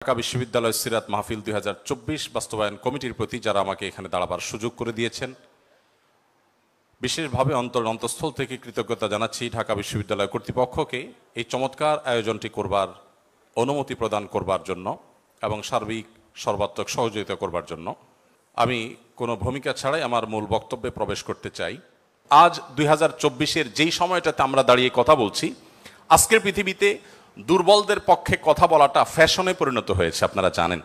ঢাকা বিশ্ববিদ্যালয় সিরাত মাহফিল 2024 বাস্তবায়ন কমিটির প্রতি যারা আমাকে এখানে দাঁড়াবার সুযোগ করে দিয়েছেন, বিশেষভাবে অন্তঃস্থল থেকে কৃতজ্ঞতা জানাচ্ছি ঢাকা বিশ্ববিদ্যালয় কর্তৃপক্ষকে এই চমৎকার আয়োজনটি করবার অনুমতি প্রদান করবার জন্য এবং সার্বিক সর্বাত্মক সহযোগিতা করবার জন্য। আমি কোনো ভূমিকা ছাড়াই আমার মূল বক্তব্যে প্রবেশ করতে চাই। আজ 2024-এর যেই সময়টাতে আমরা দাঁড়িয়ে কথা বলছি, আজকের পৃথিবীতে দুর্বলদের পক্ষে কথা বলাটা ফ্যাশনে পরিণত হয়েছে। আপনারা জানেন,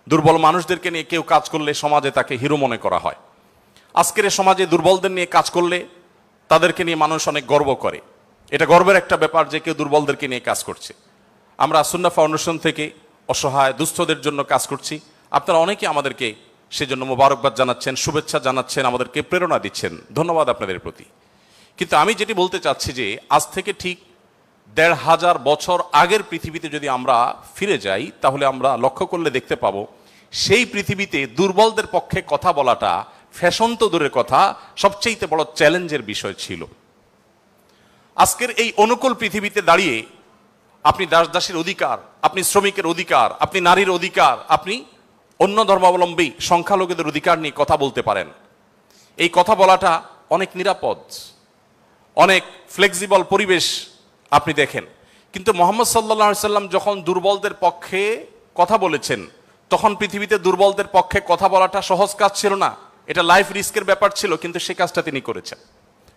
দুর্বল মানুষদেরকে নিয়ে কেউ কাজ করলে সমাজে তাকে হিরো মনে করা হয়। আজকের সমাজে দুর্বলদের নিয়ে কাজ করলে তাদেরকে নিয়ে মানুষ অনেক গর্ব করে। এটা গর্বের একটা ব্যাপার যে কেউ দুর্বলদেরকে নিয়ে কাজ করছে। আমরা সুন্নাহ ফাউন্ডেশন থেকে অসহায় দুস্থদের জন্য কাজ করছি। আপনারা অনেকে আমাদেরকে সেজন্য মোবারকবাদ জানাচ্ছেন, শুভেচ্ছা জানাচ্ছেন, আমাদেরকে প্রেরণা দিচ্ছেন। ধন্যবাদ আপনাদের প্রতি। কিন্তু আমি যেটি বলতে চাচ্ছি যে আজ থেকে ঠিক ১৫০০ বছর আগের পৃথিবীতে যদি আমরা ফিরে যাই, তাহলে আমরা লক্ষ্য করলে দেখতে পাবো সেই পৃথিবীতে দুর্বলদের পক্ষে কথা বলাটা ফ্যাশন তো দূরের কথা, সবচেয়ে বড় চ্যালেঞ্জের বিষয় ছিল। আজকের এই অনুকূল পৃথিবীতে দাঁড়িয়ে আপনি দাস-দাসীর অধিকার, আপনি শ্রমিকের অধিকার, আপনি নারীর অধিকার, আপনি অন্য ধর্মাবলম্বী সংখ্যালঘুদের অধিকার নিয়ে কথা বলতে পারেন। এই কথা বলাটা অনেক নিরাপদ, অনেক ফ্লেক্সিবল পরিবেশ আপনি দেখেন। কিন্তু মুহাম্মদ সাল্লাল্লাহু আলাইহি সাল্লাম যখন দুর্বলদের পক্ষে কথা বলেছেন, তখন পৃথিবীতে দুর্বলদের পক্ষে কথা বলাটা সহজ কাজ ছিল না। এটা লাইফ রিস্কের ব্যাপার ছিল, কিন্তু সেই কাজটা তিনি করেছেন।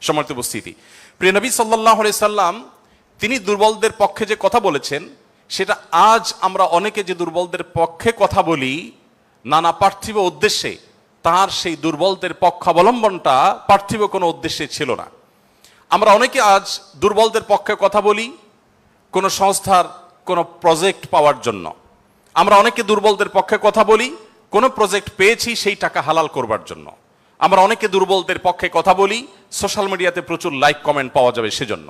সম্মানিত উপস্থিতি, প্রিয় নবী সাল্লাল্লাহু আলাইহি সাল্লাম তিনি দুর্বলদের পক্ষে যে কথা বলেছেন, সেটা আজ আমরা অনেকে যে দুর্বলদের পক্ষে কথা বলি নানা পার্থিব উদ্দেশ্যে, তার সেই দুর্বলদের পক্ষাবলম্বনটা পার্থিব কোনো উদ্দেশ্যে ছিল না। আমরা অনেকে আজ দুর্বলদের পক্ষে কথা বলি কোনো সংস্থার কোনো প্রজেক্ট পাওয়ার জন্য। আমরা অনেকে দুর্বলদের পক্ষে কথা বলি কোনো প্রজেক্ট পেয়েছি সেই টাকা হালাল করবার জন্য। আমরা অনেকে দুর্বলদের পক্ষে কথা বলি সোশ্যাল মিডিয়াতে প্রচুর লাইক কমেন্ট পাওয়া যাবে সেজন্য।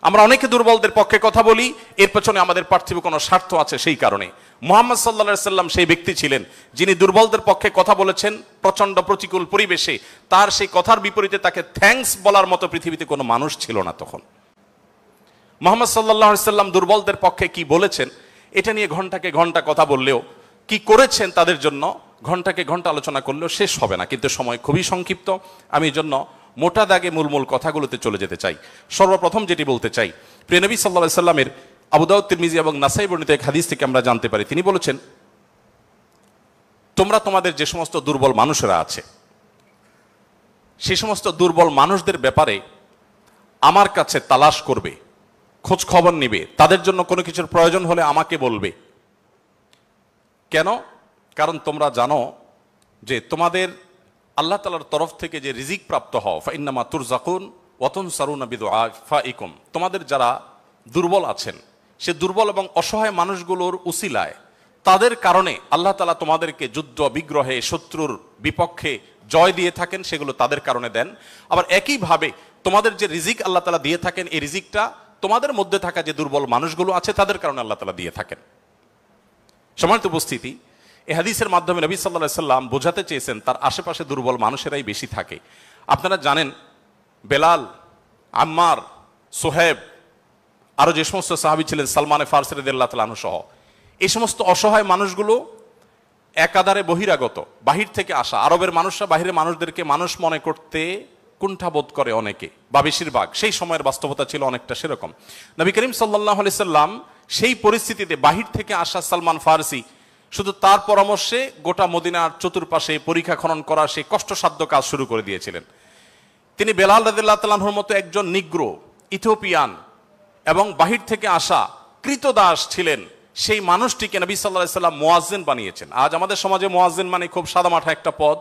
আমরা অনেকে দুর্বলদের পক্ষে কথা বলি এর পেছনে আমাদের পার্থিব কোনো স্বার্থ আছে সেই কারণে। মুহাম্মদ সাল্লাল্লাহু আলাইহি সাল্লাম সেই ব্যক্তি ছিলেন যিনি দুর্বলদের পক্ষে কথা বলেছেন প্রচন্ড প্রতিকূল পরিবেশে। তার সেই কথার বিপরীতে তাকে থ্যাঙ্কস বলার মতো পৃথিবীতে কোনো মানুষ ছিল না তখন। মুহাম্মদ সাল্লাল্লাহু আলাইহি সাল্লাম দুর্বলদের পক্ষে কি বলেছেন এটা নিয়ে ঘন্টাকে ঘন্টা কথা বললেও, কি করেছেন তাদের জন্য ঘন্টাকে ঘন্টা আলোচনা করলেও শেষ হবে না। কিন্তু সময় খুবই সংক্ষিপ্ত, আমি এই জন্য মোটা দাগে মূল কথাগুলোতে চলে যেতে চাই। সর্বপ্রথম যেটি বলতে চাই, প্রিয় নবী সাল্লাল্লাহু আলাইহি সাল্লামের আবু দাউদ, তিরমিজি এবং নাসাই বর্ণিত এক হাদিস থেকে আমরা জানতে পারি, তিনি বলেছেন, তোমরা তোমাদের যে সমস্ত দুর্বল মানুষেরা আছে সেই সমস্ত দুর্বল মানুষদের ব্যাপারে আমার কাছে তালাশ করবে, খোঁজ খবর নিবে, তাদের জন্য কোনো কিছুর প্রয়োজন হলে আমাকে বলবে। কেন? কারণ তোমরা জানো যে তোমাদের আল্লাহ তাআলার তরফ থেকে যে রিজিক প্রাপ্ত হও, ফাইন্নামা তুরজাকুন ওয়া তুনসারুনা বিদুআফাইকুম, তোমাদের যারা দুর্বল আছেন সে দুর্বল এবং অসহায় মানুষগুলোর উসিলায়, তাদের কারণে আল্লাহ তাআলা তোমাদেরকে যুদ্ধ বিগ্রহে শত্রুর বিপক্ষে জয় দিয়ে থাকেন, সেগুলো তাদের কারণে দেন। আবার একইভাবে তোমাদের যে রিজিক আল্লাহ তাআলা দিয়ে থাকেন, এই রিজিকটা তোমাদের মধ্যে থাকা যে দুর্বল মানুষগুলো আছে তাদের কারণে আল্লাহ তাআলা দিয়ে থাকেন। সম্মানিত উপস্থিতি, এই হাদিসের মাধ্যমে নবী সাল্লাল্লাহু আলাইহি সাল্লাম বোঝাতে চেয়েছেন তার আশেপাশে দুর্বল মানুষেরাই বেশি থাকে। আপনারা জানেন বেলাল, আম্মার, সোহেব, আরো যে সমস্ত সাহাবী ছিলেন, সালমান ফারসি রাদিয়াল্লাহু তাআলা আনহু সহ, এই সমস্ত অসহায় মানুষগুলো একাধারে বহিরাগত, বাহির থেকে আসা। আরবের মানুষরা বাহিরের মানুষদেরকে মানুষ মনে করতে কুণ্ঠাবোধ করে অনেকে, বা বেশিরভাগ। সেই সময়ের বাস্তবতা ছিল অনেকটা সেরকম। নবী করিম সাল্লাল্লাহু আলাইহি সাল্লাম সেই পরিস্থিতিতে বাহির থেকে আসা সালমান ফারসি শুধু তার পরামর্শে গোটা মদিনার চতুর্পাশে পরীক্ষা খনন করা সেই কষ্টসাধ্য কাজ শুরু করে দিয়েছিলেন। তিনি বেলাল রাদিয়াল্লাহু তাআলা আনহুর মতো একজন নিগ্রো, ইথিওপিয়ান এবং বাহির থেকে আসা কৃতদাস ছিলেন, সেই মানুষটিকে নবী সাল্লাল্লাহু আলাইহি সাল্লাম মুয়াজ্জিন বানিয়েছেন। আজ আমাদের সমাজে মুয়াজ্জিন মানে খুব সাদামাঠা একটা পদ,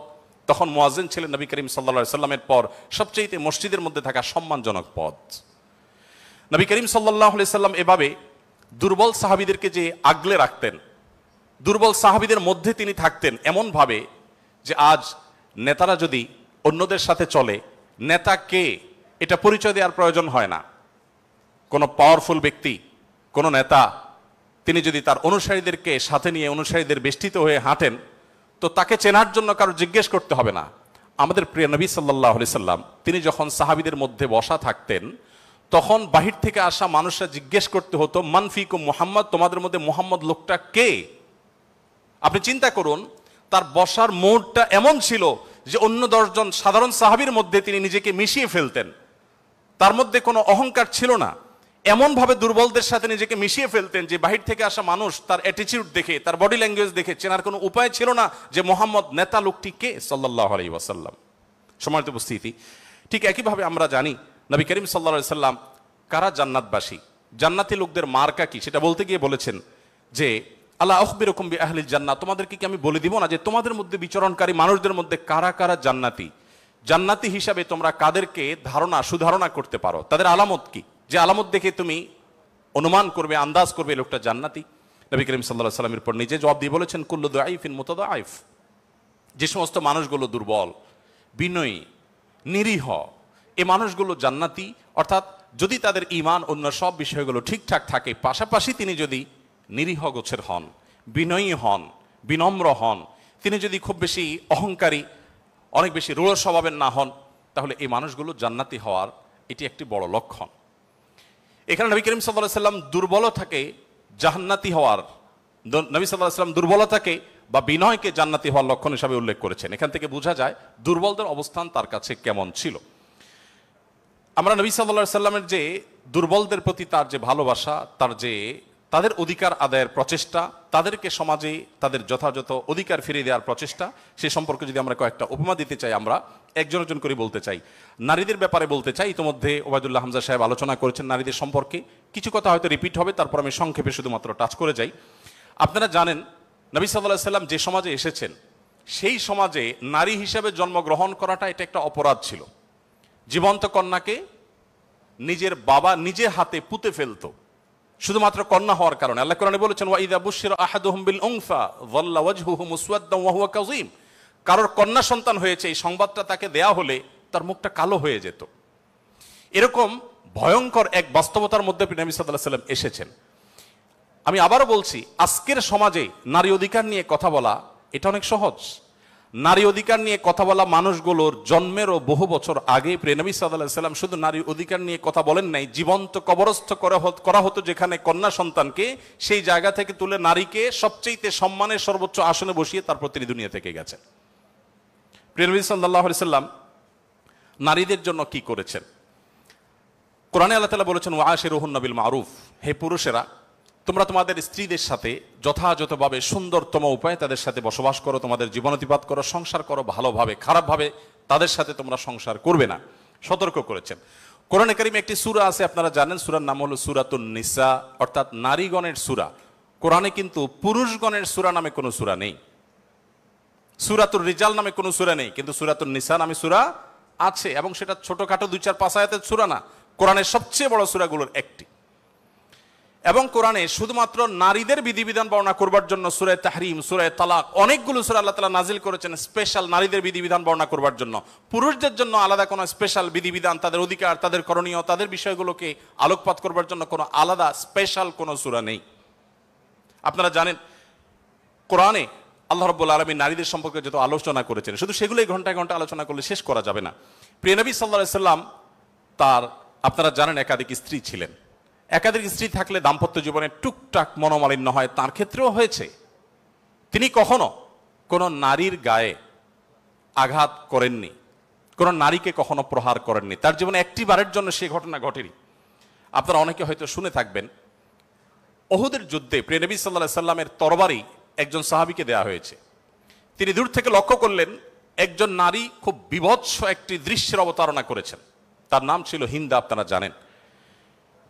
তখন মুয়াজ্জিন ছিলেন নবী করিম সাল্লাল্লাহু আলাইহি সাল্লামের পর সবচেয়ে মসজিদের মধ্যে থাকা সম্মানজনক পদ। নবী করিম সাল্লাল্লাহু আলাইহি সাল্লাম এভাবে দুর্বল সাহাবীদেরকে যে আগলে রাখতেন, দুর্বল সাহাবীদের মধ্যে তিনি থাকতেন এমন ভাবে যে আজ নেতারা যদি অন্যদের সাথে চলে, নেতা কে এটা পরিচয় দেওয়ার প্রয়োজন হয় না। কোনো পাওয়ারফুল ব্যক্তি, কোনো নেতা, তিনি যদি তার অনুসারীদেরকে সাথে নিয়ে অনুসারীদের বেষ্টিত হয়ে হাঁটেন, তো তাকে চেনার জন্য কারো জিজ্ঞেস করতে হবে না। আমাদের প্রিয় নবী সাল্লাল্লাহু আলাইহি সাল্লাম তিনি যখন সাহাবীদের মধ্যে বসা থাকতেন, তখন বাহির থেকে আসা মানুষরা জিজ্ঞেস করতে হতো মানফিকুম মুহাম্মদ, তোমাদের মধ্যে মুহাম্মদ লোকটা কে? আপনি চিন্তা করুন, তার বসার মোড়টা এমন ছিল যে অন্য 10 জন সাধারণ সাহাবীর মধ্যে তিনি নিজেকে মিশিয়ে ফেলতেন। তার মধ্যে কোনো অহংকার ছিল না, এমন ভাবে দুর্বলদের সাথে নিজেকে মিশিয়ে ফেলতেন যে বাহির থেকে আসা মানুষ তার অ্যাটিটিউড দেখে, তার বডি ল্যাঙ্গুয়েজ দেখে চেনার কোনো উপায় ছিল না যে মোহাম্মদ নেতা লোকটি কে সাল্লাল্লাহু আলাইহি ওয়াসাল্লাম। সম্মানিত উপস্থিতি, ঠিক একইভাবে আমরা জানি নবী করিম সাল্লাল্লাহু আলাইহি ওয়াসাল্লাম কারা জান্নাতবাসী, জান্নাতি লোকদের মার্কা কি, সেটা বলতে গিয়ে বলেছেন যে আলা আখবিরুকুম বিআহলিল জান্নাহ, তোমাদেরকে কি আমি বলে দিব না যে তোমাদের মধ্যে বিচরণকারী মানুষদের মধ্যে কারা কারা জান্নাতি, জান্নাতি হিসাবে তোমরা কাদেরকে সুধারণা করতে পারো, তাদের আলামত কি, যে আলামত দেখে তুমি অনুমান করবে, আন্দাজ করবে লোকটা জান্নাতি। নবী করিম সাল্লাল্লাহু আলাইহি ওয়াসাল্লামের পর নিজে জবাব দিয়ে বলেছেন কুল্লু দাঈফিন মুতাদাঈফ, যে সমস্ত মানুষগুলো দুর্বল, বিনয়ী, নিরীহ, এই মানুষগুলো জান্নাতি। অর্থাৎ যদি তাদের ঈমান অন্য সব বিষয়গুলো ঠিকঠাক থাকে, পাশাপাশি তিনি যদি নিরীহ গোছের হন, বিনয়ী হন, বিনম্র হন, তিনি যদি খুব বেশি অহংকারী, অনেক বেশি রূঢ় স্বভাবের না হন, তাহলে এই মানুষগুলো জান্নাতি হওয়ার এটি একটি বড় লক্ষণ। এখানে নবী করিম সাল্লাল্লাহু আলাইহি ওয়াসাল্লাম দুর্বলতাকে জান্নাতি হওয়ার, নবী সাল্লাল্লাহু আলাইহি ওয়াসাল্লাম দুর্বলতাকে বা বিনয়কে জান্নাতি হওয়ার লক্ষণ হিসাবে উল্লেখ করেছেন। এখান থেকে বোঝা যায় দুর্বলদের অবস্থান তার কাছে কেমন ছিল। আমরা নবী সাল্লাল্লাহু আলাইহি ওয়াসাল্লামের যে দুর্বলদের প্রতি তার যে ভালোবাসা, তার যে তাদের অধিকার আদায়ের প্রচেষ্টা, তাদেরকে সমাজে তাদের যথাযথ অধিকার ফিরিয়ে দেওয়ার প্রচেষ্টা, সে সম্পর্কে যদি আমরা কয়েকটা উপমা দিতে চাই, আমরা একজন একজন করে বলতে চাই। নারীদের ব্যাপারে বলতে চাই, ইতিমধ্যে ওবায়দুল্লাহ হামজা সাহেব আলোচনা করেছেন নারীদের সম্পর্কে, কিছু কথা হয়তো রিপিট হবে, তারপর আমি সংক্ষেপে শুধুমাত্র টাচ করে যাই। আপনারা জানেন নবী সাল্লাল্লাহু আলাইহি ওয়াসাল্লাম যে সমাজে এসেছেন, সেই সমাজে নারী হিসেবে জন্মগ্রহণ করাটা এটা একটা অপরাধ ছিল। জীবন্ত কন্যাকে নিজের বাবা নিজে হাতে পুঁতে ফেলতো শুধুমাত্র কন্যা হওয়ার কারণে। আল্লাহ কোরআনে বলেছেন ওয়া ইযা বুশিরা আহাদুহুম বিল উনসা যাল্লা ওয়াজহুহু মুসওয়াদ্দান ওয়া হুয়া কাযীম, কারোর কন্যা সন্তান হয়েছে এই সংবাদটা তাকে দেয়া হলে তার মুখটা কালো হয়ে যেত। এরকম ভয়ঙ্কর এক বাস্তবতার মধ্যে নবী সাল্লাল্লাহু আলাইহি ওয়াসাল্লাম এসেছেন। আমি আবারও বলছি, আজকের সমাজে নারী অধিকার নিয়ে কথা বলা এটা অনেক সহজ। নারী অধিকার নিয়ে কথা বলা মানুষগুলোর জন্মেরও বহু বছর আগে নবী সাল্লাল্লাহু আলাইহি ওয়াসাল্লাম শুধু নারী অধিকার নিয়ে কথা বলেন নাই, জীবন্ত কবরস্থ করা হতো যেখানে কন্যা সন্তানকে, সেই জায়গা থেকে তুলে নারীকে সবচেয়ে সম্মানের সর্বোচ্চ আসনে বসিয়ে তারপর তিনি দুনিয়া থেকে গেছেন। নবী সাল্লাল্লাহু আলাইহি ওয়াসাল্লাম নারীদের জন্য কি করেছেন? কোরআনে আল্লাহ তাআলা বলেছেন ওয়াশিরুহুন্না বিল মারুফ, হে পুরুষেরা তোমরা তোমাদের স্ত্রীদের সাথে যথাযথভাবে সুন্দরতম উপায়ে তাদের সাথে বসবাস করো, তোমাদের জীবনাতিপাত করো, সংসার করো ভালোভাবে, খারাপভাবে তাদের সাথে তোমরা সংসার করবে না, সতর্ক করেছেন। কোরআনে কারিমে একটি সূরা আছে, আপনারা জানেন, সূরার নাম হলো সূরাতুন নিসা, অর্থাৎ নারীগণের সূরা। কোরআনে কিন্তু পুরুষগণের সূরা নামে কোনো সূরা নেই, সূরাতুর রিজাল নামে কোনো সূরা নেই, কিন্তু সূরাতুন নিসা নামে সূরা আছে, এবং সেটা ছোটখাটো 2-4-5 আয়াতের সূরা না, কোরআনের সবচেয়ে বড় সূরাগুলোর একটি। এবং কোরআনে শুধুমাত্র নারীদের বিধিবিধান বর্ণনা করবার জন্য সূরা তাহরিম, সূরা তালাক, অনেকগুলো সূরা আল্লাহ তাআলা নাজিল করেছেন স্পেশাল নারীদের বিধিবিধান বর্ণনা করবার জন্য। পুরুষদের জন্য আলাদা কোনো স্পেশাল বিধিবিধান, তাদের অধিকার, তাদের করণীয়, তাদের বিষয়গুলোকে আলোকপাত করবার জন্য কোনো আলাদা স্পেশাল কোনো সূরা নেই। আপনারা জানেন কোরআনে আল্লাহ রাব্বুল আলামিন নারীদের সম্পর্কে যত আলোচনা করেছেন, শুধু সেগুলোই ঘন্টায় ঘন্টা আলোচনা করলে শেষ করা যাবে না। প্রিয় নবী সাল্লাল্লাহু আলাইহি ওয়াসাল্লাম তার, আপনারা জানেন, একাধিক স্ত্রী ছিলেন। একাধিক স্ত্রী থাকলে দাম্পত্য জীবনে টুকটাক মনোমালিন্য হয়, তার ক্ষেত্রেও হয়েছে। তিনি কখনো কোনো নারীর গায়ে আঘাত করেননি, কোনো নারীকে কখনো প্রহার করেননি, তার জীবনে একটি বারের জন্য সে ঘটনা ঘটেনি। আপনারা অনেকে হয়তো শুনে থাকবেন, উহুদের যুদ্ধে প্রিয় নবী সাল্লাল্লাহু আলাইহি ওয়াসাল্লামের তরবারি একজন সাহাবীকে দেয়া হয়েছে। তিনি দূর থেকে লক্ষ্য করলেন একজন নারী খুব বিভৎস একটি দৃশ্যের অবতারণা করেছেন, তার নাম ছিল হিন্দা, আপনারা জানেন।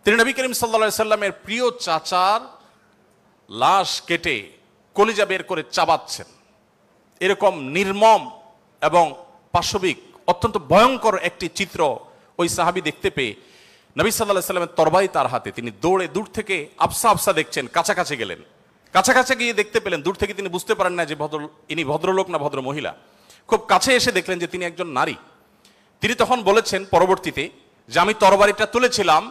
তিনি নবী করিম সাল্লাল্লাহু আলাইহি ওয়াসাল্লামের প্রিয় চাচার লাশ কেটে কলিজা বের করে চাবাচ্ছেন। এরকম নির্মম এবং পাশবিক অত্যন্ত ভয়ঙ্কর একটি চিত্র ওই সাহাবী দেখতে পেয়ে নবী সাল্লাল্লাহু আলাইহি ওয়াসাল্লামের তরবারি তার হাতে, তিনি দৌড়ে দূর থেকে আফসা আফসা দেখছেন, কাছাকাছি গেলেন। কাছাকাছি গিয়ে দেখতে পেলেন, দূর থেকে তিনি বুঝতে পারেন না যে ইনি ভদ্রলোক না ভদ্র মহিলা। খুব কাছে এসে দেখলেন যে তিনি একজন নারী। তিনি তখন বলেছেন পরবর্তীতে যে আমি তরবারিটা তুলেছিলাম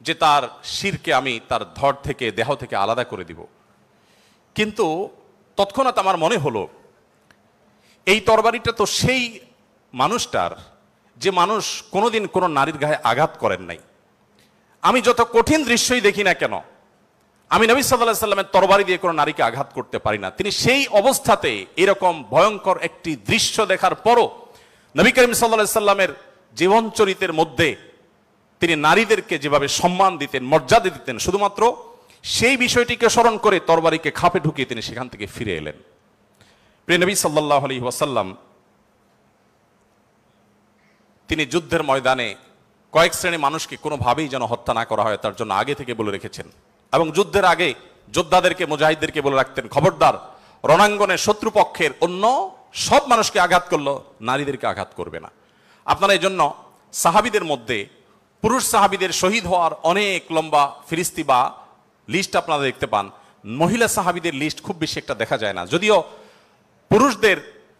যে তার শিরকে আমি তার ধড় থেকে, দেহ থেকে আলাদা করে দিব, কিন্তু তৎক্ষণাৎ আমার মনে হলো এই তরবারিটা তো সেই মানুষটার যে মানুষ কোনোদিন কোনো নারীর গায়ে আঘাত করেন নাই, আমি যত কঠিন দৃশ্যই দেখি না কেন, আমি নবী সাল্লাল্লাহু আলাইহি সাল্লামের তরবারি দিয়ে কোনো নারীকে আঘাত করতে পারি না। তিনি সেই অবস্থাতে এরকম ভয়ঙ্কর একটি দৃশ্য দেখার পরও নবী করিম সাল্লাল্লাহু আলাইহি সাল্লামের জীবন চরিত্রের মধ্যে তিনি নারীদেরকে যেভাবে সম্মান দিতেন, মর্যাদা দিতেন, শুধুমাত্র সেই বিষয়টিকে স্মরণ করে তরবারিকে খাপে ঢুকিয়ে তিনি সেখান থেকে ফিরে এলেন। প্রিয় নবী সাল্লাল্লাহু আলাইহি ওয়াসাল্লাম তিনি যুদ্ধের ময়দানে কয়েক শ্রেণী মানুষকে কোনোভাবেই যেন হত্যা না করা হয় তার জন্য আগে থেকে বলে রেখেছেন, এবং যুদ্ধের আগে যোদ্ধাদেরকে, মুজাহিদদেরকে বলে রাখতেন, খবরদার রণাঙ্গনে শত্রুপক্ষের অন্য সব মানুষকে আঘাত করলো, নারীদেরকে আঘাত করবে না। আপনারা এই জন্য সাহাবীদের মধ্যে পুরুষ সাহাবীদের শহীদ হওয়ার অনেক লম্বা ফিরিস্তি বা লিস্ট আপনারা দেখতে পান, মহিলা সাহাবীদের লিস্ট খুব বেশি একটা দেখা যায় না। যদিও পুরুষদের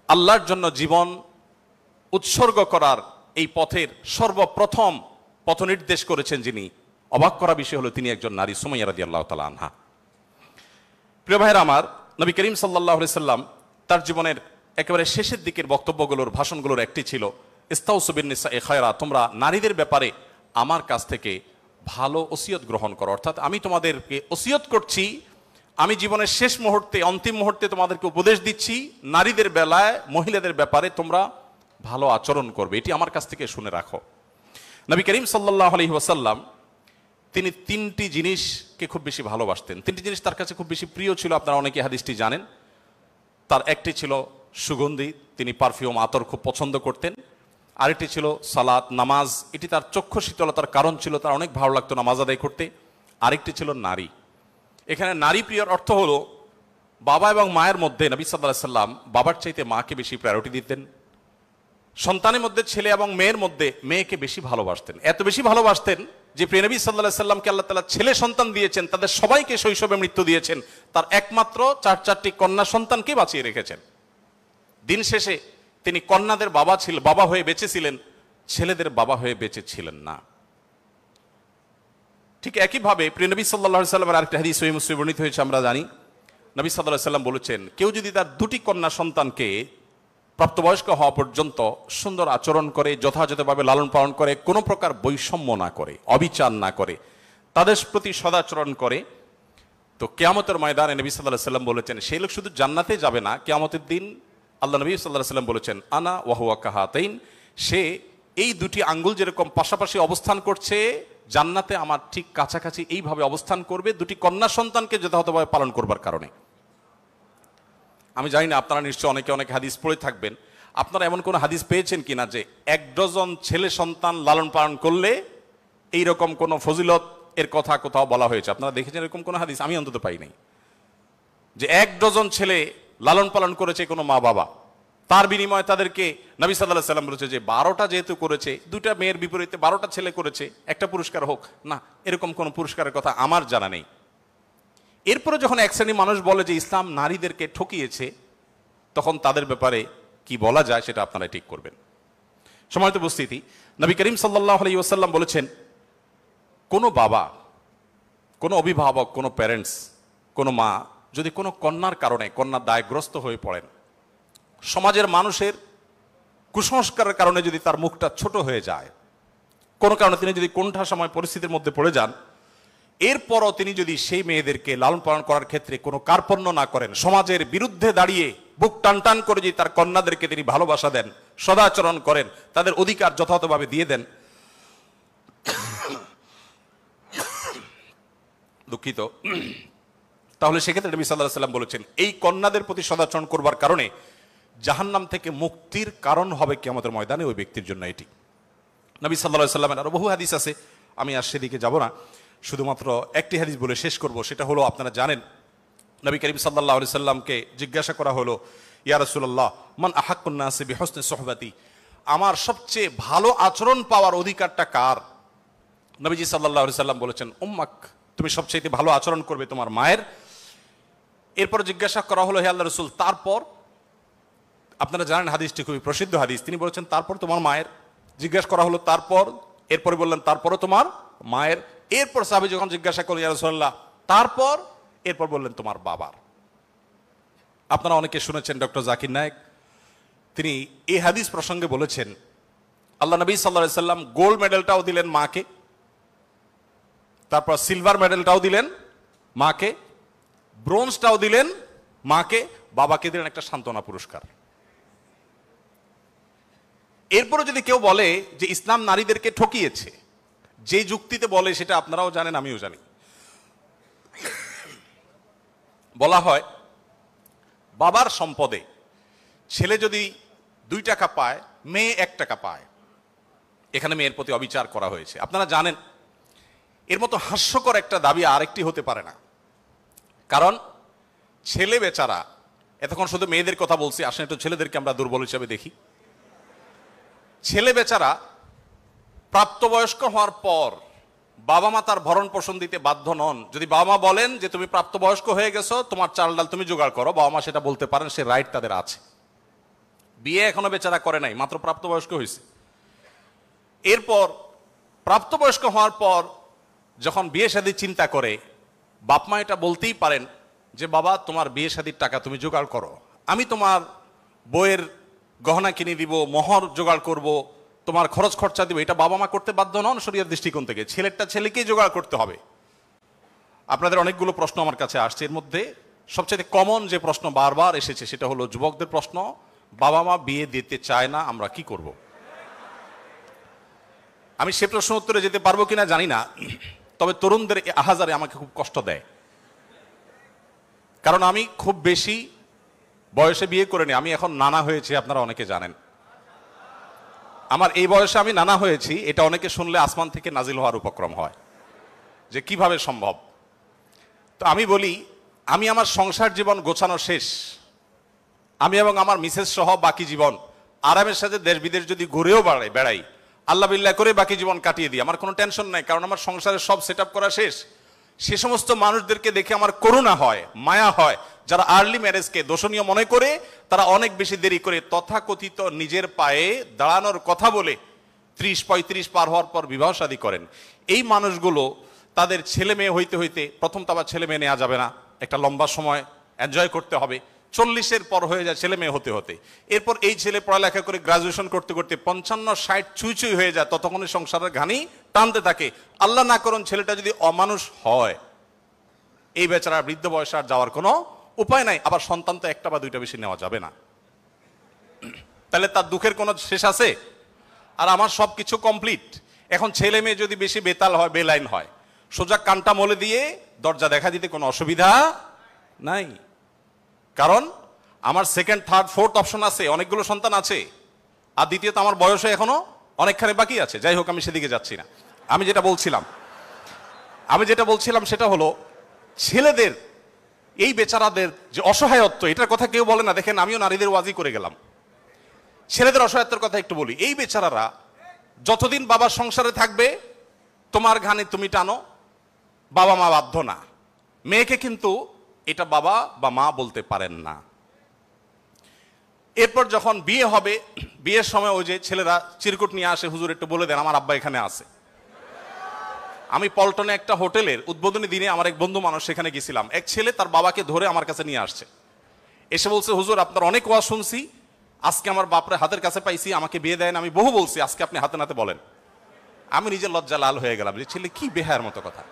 আল্লাহর জন্য জীবন উৎসর্গ করার এই পথের সর্বপ্রথম পথ নির্দেশ করেছেন যিনি, অবাক করা বিষয় হলো তিনি একজন নারী, সুমাইয়া রাদিয়াল্লাহু তাআলা আনহা। প্রিয় ভাইরা আমার, নবী করিম সাল্লাল্লাহু আলাইহি সাল্লাম তার জীবনের একেবারে শেষের দিকের বক্তব্যগুলোর, ভাষণগুলোর একটি ছিল ইস্তাউসু বিন-নিসাই খায়রা, তোমরা নারীদের ব্যাপারে আমার কাছ থেকে ভালো ওসিয়ত গ্রহণ করো। অর্থাৎ আমি তোমাদেরকে ওসিয়ত করছি, আমি জীবনের শেষ মুহূর্তে, অন্তিম মুহূর্তে তোমাদেরকে উপদেশ দিচ্ছি, নারীদের বেলায়, মহিলাদের ব্যাপারে তোমরা ভালো আচরণ করবে, এটি আমার কাছ থেকে শুনে রাখো। নবী করিম সাল্লাল্লাহু আলাইহি ওয়াসাল্লাম তিনি তিনটি জিনিসকে খুব বেশি ভালোবাসতেন, তিনটি জিনিস তার কাছে খুব বেশি প্রিয় ছিল। আপনারা অনেকে হাদিসটি জানেন। তার একটি ছিল সুগন্ধি, তিনি পারফিউম, আতর খুব পছন্দ করতেন। আরেকটি ছিল সালাত, নামাজ, এটি তার চক্ষু শীতলতার কারণ ছিল, তার অনেক ভালো লাগতো নামাজ আদায় করতে। আরেকটি ছিল নারী। এখানে নারী প্রিয়র অর্থ হলো বাবা এবং মায়ের মধ্যে নবী সাল্লাল্লাহু আলাইহি সাল্লাম বাবার চাইতে মাকে বেশি প্রায়োরিটি দিতেন। সন্তানের মধ্যে ছেলে এবং মেয়ের মধ্যে মেয়েকে বেশি ভালোবাসতেন, এত বেশি ভালোবাসতেন যে প্রিয় নবী সাল্লাল্লাহু আলাইহি সাল্লামকে আল্লাহ তাআলা ছেলে সন্তান দিয়েছেন, তাদের সবাইকে শৈশবে মৃত্যু দিয়েছেন, তার একমাত্র চারটি কন্যা সন্তানকে বাঁচিয়ে রেখেছেন। দিন শেষে তিনি কন্যাদের বাবা হয়ে বেঁচে ছিলেন, ছেলেদের বাবা হয়ে বেঁচে ছিলেন না। ঠিক একইভাবে প্রিয় নবী সাল্লাল্লাহু আলাইহি সাল্লামের আরেকটা হাদিস সহিহ মুসলিমে বর্ণিত হয়েছে, আমরা জানি নবী সাল্লাল্লাহু আলাইহি সাল্লাম বলেছেন, কেউ যদি তার দুটি কন্যা সন্তানকে প্রাপ্তবয়স্ক হওয়া পর্যন্ত সুন্দর আচরণ করে, যথাযথভাবে লালন পালন করে, কোনো প্রকার বৈষম্য না করে, অবিচার না করে, তাদের প্রতি সদাচরণ করে, তো কিয়ামতের ময়দানে নবী সাল্লাল্লাহু আলাইহি সাল্লাম বলেছেন সেই লোক শুধু জান্নাতে যাবে না, কিয়ামতের দিন আল্লাহ নবী সাল্লাল্লাহু আলাইহি সাল্লাম বলেছেন আনা ওয়া হুয়া কাহাতাইন, সে এই দুটি আঙ্গুল যেরকম পাশাপাশি অবস্থান করছে জান্নাতে আমার ঠিক কাছাকাছি এইভাবে অবস্থান করবে, দুটি কন্যা সন্তানকে যথাযথভাবে পালন করবার কারণে। আমি জানি না আপনারা নিশ্চয় অনেকে অনেক হাদিস পড়ে থাকবেন, আপনারা এমন কোন হাদিস পেয়েছেন কিনা যে 1 ডজন ছেলে সন্তান লালন পালন করলে এইরকম কোন ফজিলত এর কথা কোথাও বলা হয়েছে? আপনারা দেখেছেন এরকম কোন হাদিস? আমি অন্তত পাই নাই যে 1 ডজন ছেলে লালন পালন করেছে কোনো মা বাবা, তার বিনিময়ে তাদেরকে নবী সাল্লাল্লাহু আলাইহি সাল্লাম বলেছে যে 12টা যেহেতু করেছে, 2টা মেয়ের বিপরীতে 12টা ছেলে করেছে, একটা পুরস্কার হোক না, এরকম কোন পুরস্কারের কথা আমার জানা নেই। এরপরে যখন এক শ্রেণী মানুষ বলে যে ইসলাম নারীদেরকে ঠকিয়েছে, তখন তাদের ব্যাপারে কি বলা যায় সেটা আপনারা ঠিক করবেন। সম্মানিত উপস্থিতি, নবী করিম সাল্লাল্লাহু আলাইহি ওয়াসাল্লাম বলেছেন, কোনো বাবা, কোনো অভিভাবক, কোনো প্যারেন্টস, কোনো মা যদি কোনো কন্যার কারণে কন্যা দায়গ্রস্ত হয়ে পড়েন, সমাজের মানুষের কুসংস্কারের কারণে যদি তার মুখটা ছোট হয়ে যায়, কোনো কারণে তিনি যদি কোণঠা সময় পরিস্থিতির মধ্যে পড়ে যান, এরপরও তিনি যদি সেই মেয়েদেরকে লালন পালন করার ক্ষেত্রে কোনো কার্পণ্য না করেন, সমাজের বিরুদ্ধে দাঁড়িয়ে বুক টান টান করে যদি তার কন্যাদেরকে তিনি ভালোবাসা দেন, সদাচরণ করেন, তাদের অধিকার যথাযথভাবে দিয়ে দেন, দুঃখিত, তাহলে সেক্ষেত্রে নবী সাল্লাল্লাহু আলাইহি সাল্লাম বলেছেন এই কন্যাদের প্রতি সদাচরণ করবার কারণে জাহান্নাম থেকে মুক্তির কারণ হবে কিয়ামতের ময়দানে ওই ব্যক্তির জন্য। এটি নবী সাল্লাল্লাহু আলাইহি সাল্লামের আরো বহু হাদিস আছে, আমি আর সেদিকে যাব না, শুধুমাত্র একটি হাদিস বলে শেষ করব। সেটা হলো, আপনারা জানেন নবী করিম সাল্লাল্লাহু আলাইহি সাল্লামকে জিজ্ঞাসা করা হলো, ইয়া রাসূলুল্লাহ মান আহাক্কুন নাসি বিহুসনি সুহবাতি, আমার সবচেয়ে ভালো আচরণ পাওয়ার অধিকারটা কার? নবীজি সাল্লাল্লাহু আলাইহি সাল্লাম বলেছেন উম্মাক, তুমি সবচেয়ে ভালো আচরণ করবে তোমার মায়ের। এরপর জিজ্ঞাসা করা হলো, হে আল্লাহর রাসূল তারপর? আপনারা জানেন হাদিসটি খুবই প্রসিদ্ধ হাদিস, তিনি বলেছেন তারপর তোমার মায়ের। জিজ্ঞাসা করা হলো তারপর, এরপরে বললেন তারপরও তোমার মায়ের। এরপর সাহাবী যখন জিজ্ঞাসা করলেন ইয়া রাসূলুল্লাহ তারপর, এরপর বললেন তোমার বাবার। আপনারা অনেকে শুনেছেন ডক্টর জাকির নায়েক, তিনি এই হাদিস প্রসঙ্গে বলেছেন আল্লাহ নবী সাল্লাল্লাহু আলাইহি সাল্লাম গোল্ড মেডেলটাও দিলেন মাকে, তারপর সিলভার মেডেলটাও দিলেন মাকে, ব্রোঞ্জটাও দিলেন মাকে, বাবাকে দিলেন একটা সান্ত্বনা পুরস্কার। এরপরে যদি কেউ বলে যে ইসলাম নারীদেরকে ঠকিয়েছে, যে যুক্তিতে বলে সেটা আপনারাও জানেন আমিও জানি। বলা হয় বাবার সম্পদে ছেলে যদি 2 টাকা পায়, মেয়ে 1 টাকা পায়, এখানে মেয়ের প্রতি অবিচার করা হয়েছে। আপনারা জানেন এর মতো হাস্যকর একটা দাবি আরেকটি হতে পারে না। কারণ ছেলে বেচারা, এতক্ষণ শুধু মেয়েদের কথা বলছি, আসেন একটু ছেলেদেরকে আমরা দুর্বল হিসেবে দেখি। ছেলে বেচারা প্রাপ্তবয়স্ক হওয়ার পর বাবা মা তার ভরণ পোষণ দিতে বাধ্য নন। যদি বাবা মা বলেন যে তুমি প্রাপ্তবয়স্ক হয়ে গেছো, তোমার চাল ডাল তুমি জোগাড় করো, বাবা মা সেটা বলতে পারেন, সে রাইট তাদের আছে। বিয়ে এখনো বেচারা করে নাই, মাত্র প্রাপ্তবয়স্ক হয়েছে। এরপর প্রাপ্তবয়স্ক হওয়ার পর যখন বিয়ে শাদী চিন্তা করে, বাপ মা এটা বলতেই পারেন যে বাবা তোমার বিয়ে শাদীর টাকা তুমি জোগাড় করো, আমি তোমার বইয়ের গহনা কিনে দিব, মোহর জোগাড় করব, তোমার খরচ খরচা দিব। এটা বাবা মা করতে বাধ্য নন শরীয়তের দৃষ্টিকোণ থেকে, ছেলেরটা ছেলেকেই জোগাড় করতে হবে। আপনাদের অনেকগুলো প্রশ্ন আমার কাছে আসছে, এর মধ্যে সবচেয়ে কমন যে প্রশ্ন বারবার এসেছে সেটা হলো যুবকদের প্রশ্ন, বাবা মা বিয়ে দিতে চায় না, আমরা কি করব? আমি সে প্রশ্ন উত্তরে যেতে পারবো কিনা জানি না, তবে তরুণদের আহাজারে আমাকে খুব কষ্ট দেয়। কারণ আমি খুব বেশি বয়সে বিয়ে করিনি, আমি এখন নানা হয়েছি, আপনারা অনেকে জানেন। আমার এই বয়সে আমি নানা হয়েছি, এটা অনেকে শুনলে আসমান থেকে নাজিল হওয়ার উপক্রম হয় যে কিভাবে সম্ভব। তো আমি বলি, আমি আমার সংসার জীবন গোছানো শেষ, আমি এবং আমার মিসেস সহ বাকি জীবন আরামের সাথে দেশ বিদেশ যদি ঘুরেও বেড়াই, আল্লাহ বিল্লাহ করে বাকি জীবন কাটিয়ে দিই, আমার কোনো টেনশন নাই, কারণ আমার সংসারের সব সেট আপ করা শেষ। সে সমস্ত মানুষদেরকে দেখে আমার করুণা হয়, মায়া হয়, যারা আর্লি ম্যারেজকে দোষণীয় মনে করে, তারা অনেক বেশি দেরি করে তথাকথিত নিজের পায়ে দাঁড়ানোর কথা বলে 30-35 পার হওয়ার পর বিবাহ শাদী করেন। এই মানুষগুলো তাদের ছেলে মেয়ে হইতে হইতে, প্রথম তো আবার ছেলে মেয়ে নেওয়া যাবে না, একটা লম্বা সময় এনজয় করতে হবে, 40-এর পর হয়ে যায় ছেলে মেয়ে হতে হতে। এরপর এই ছেলে পড়ালেখা করে গ্রাজুয়েশন করতে করতে 55-60 ছুঁই ছুঁই হয়ে যায়, ততক্ষণে সংসারের ঘানি টানতে থাকে। আল্লাহ না করুন ছেলেটা যদি অমানুষ হয়, এই বেচারা বৃদ্ধ বয়সে আর যাওয়ার কোনো উপায় নাই। আবার সন্তান তো 1টা বা 2টা বেশি নেওয়া যাবে না, তাহলে তার দুঃখের কোনো শেষ আছে? আর আমার সবকিছু কমপ্লিট। এখন ছেলে মেয়ে যদি বেশি বেতাল হয়, বেলাইন হয়, সোজা কানটা মলে দিয়ে দরজা দেখা দিতে কোনো অসুবিধা নাই। কারণ আমার 2nd, 3rd, 4th অপশন আছে, অনেকগুলো সন্তান আছে। আর দ্বিতীয়ত আমার বয়সে এখনো অনেকখানি বাকি আছে। যাই হোক, আমি সেদিকে যাচ্ছি না। আমি যেটা বলছিলাম সেটা হলো, ছেলেদের এই বেচারাদের যে অসহায়ত্ব, এটার কথা কেউ বলে না। দেখেন, আমিও নারীদের ওয়াজি করে গেলাম, ছেলেদের অসহায়ত্বের কথা একটু বলি। এই বেচারারা যতদিন বাবার সংসারে থাকবে, তোমার ঘানি তুমি টানো, বাবা মা বাধ্য না। মেয়েকে কিন্তু এটা বাবা বা মা বলতে পারেন না। এরপর যখন বিয়ে হবে, বিয়ের সময় ওই যে ছেলেরা চিরকুট নিয়ে আসে, হুজুর একটু বলে দেন আমার আব্বা এখানে আছে। আমি পল্টনে একটা হোটেলের উদ্বোধনী দিনে আমার এক বন্ধু মানুষ সেখানে গেছিলাম, এক ছেলে তার বাবাকে ধরে আমার কাছে নিয়ে আসছে, এসে বলছে হুজুর আপনার অনেক ওয়াজ শুনছি, আজকে আমার বাপরে হাতের কাছে পাইছি, আমাকে বিয়ে দেন। আমি বহু বলছি, আজকে আপনি হাতে নাতে বলেন। আমি নিজের লজ্জা লাল হয়ে গেলাম যে ছেলে কি বেহায়ার মতো কথা।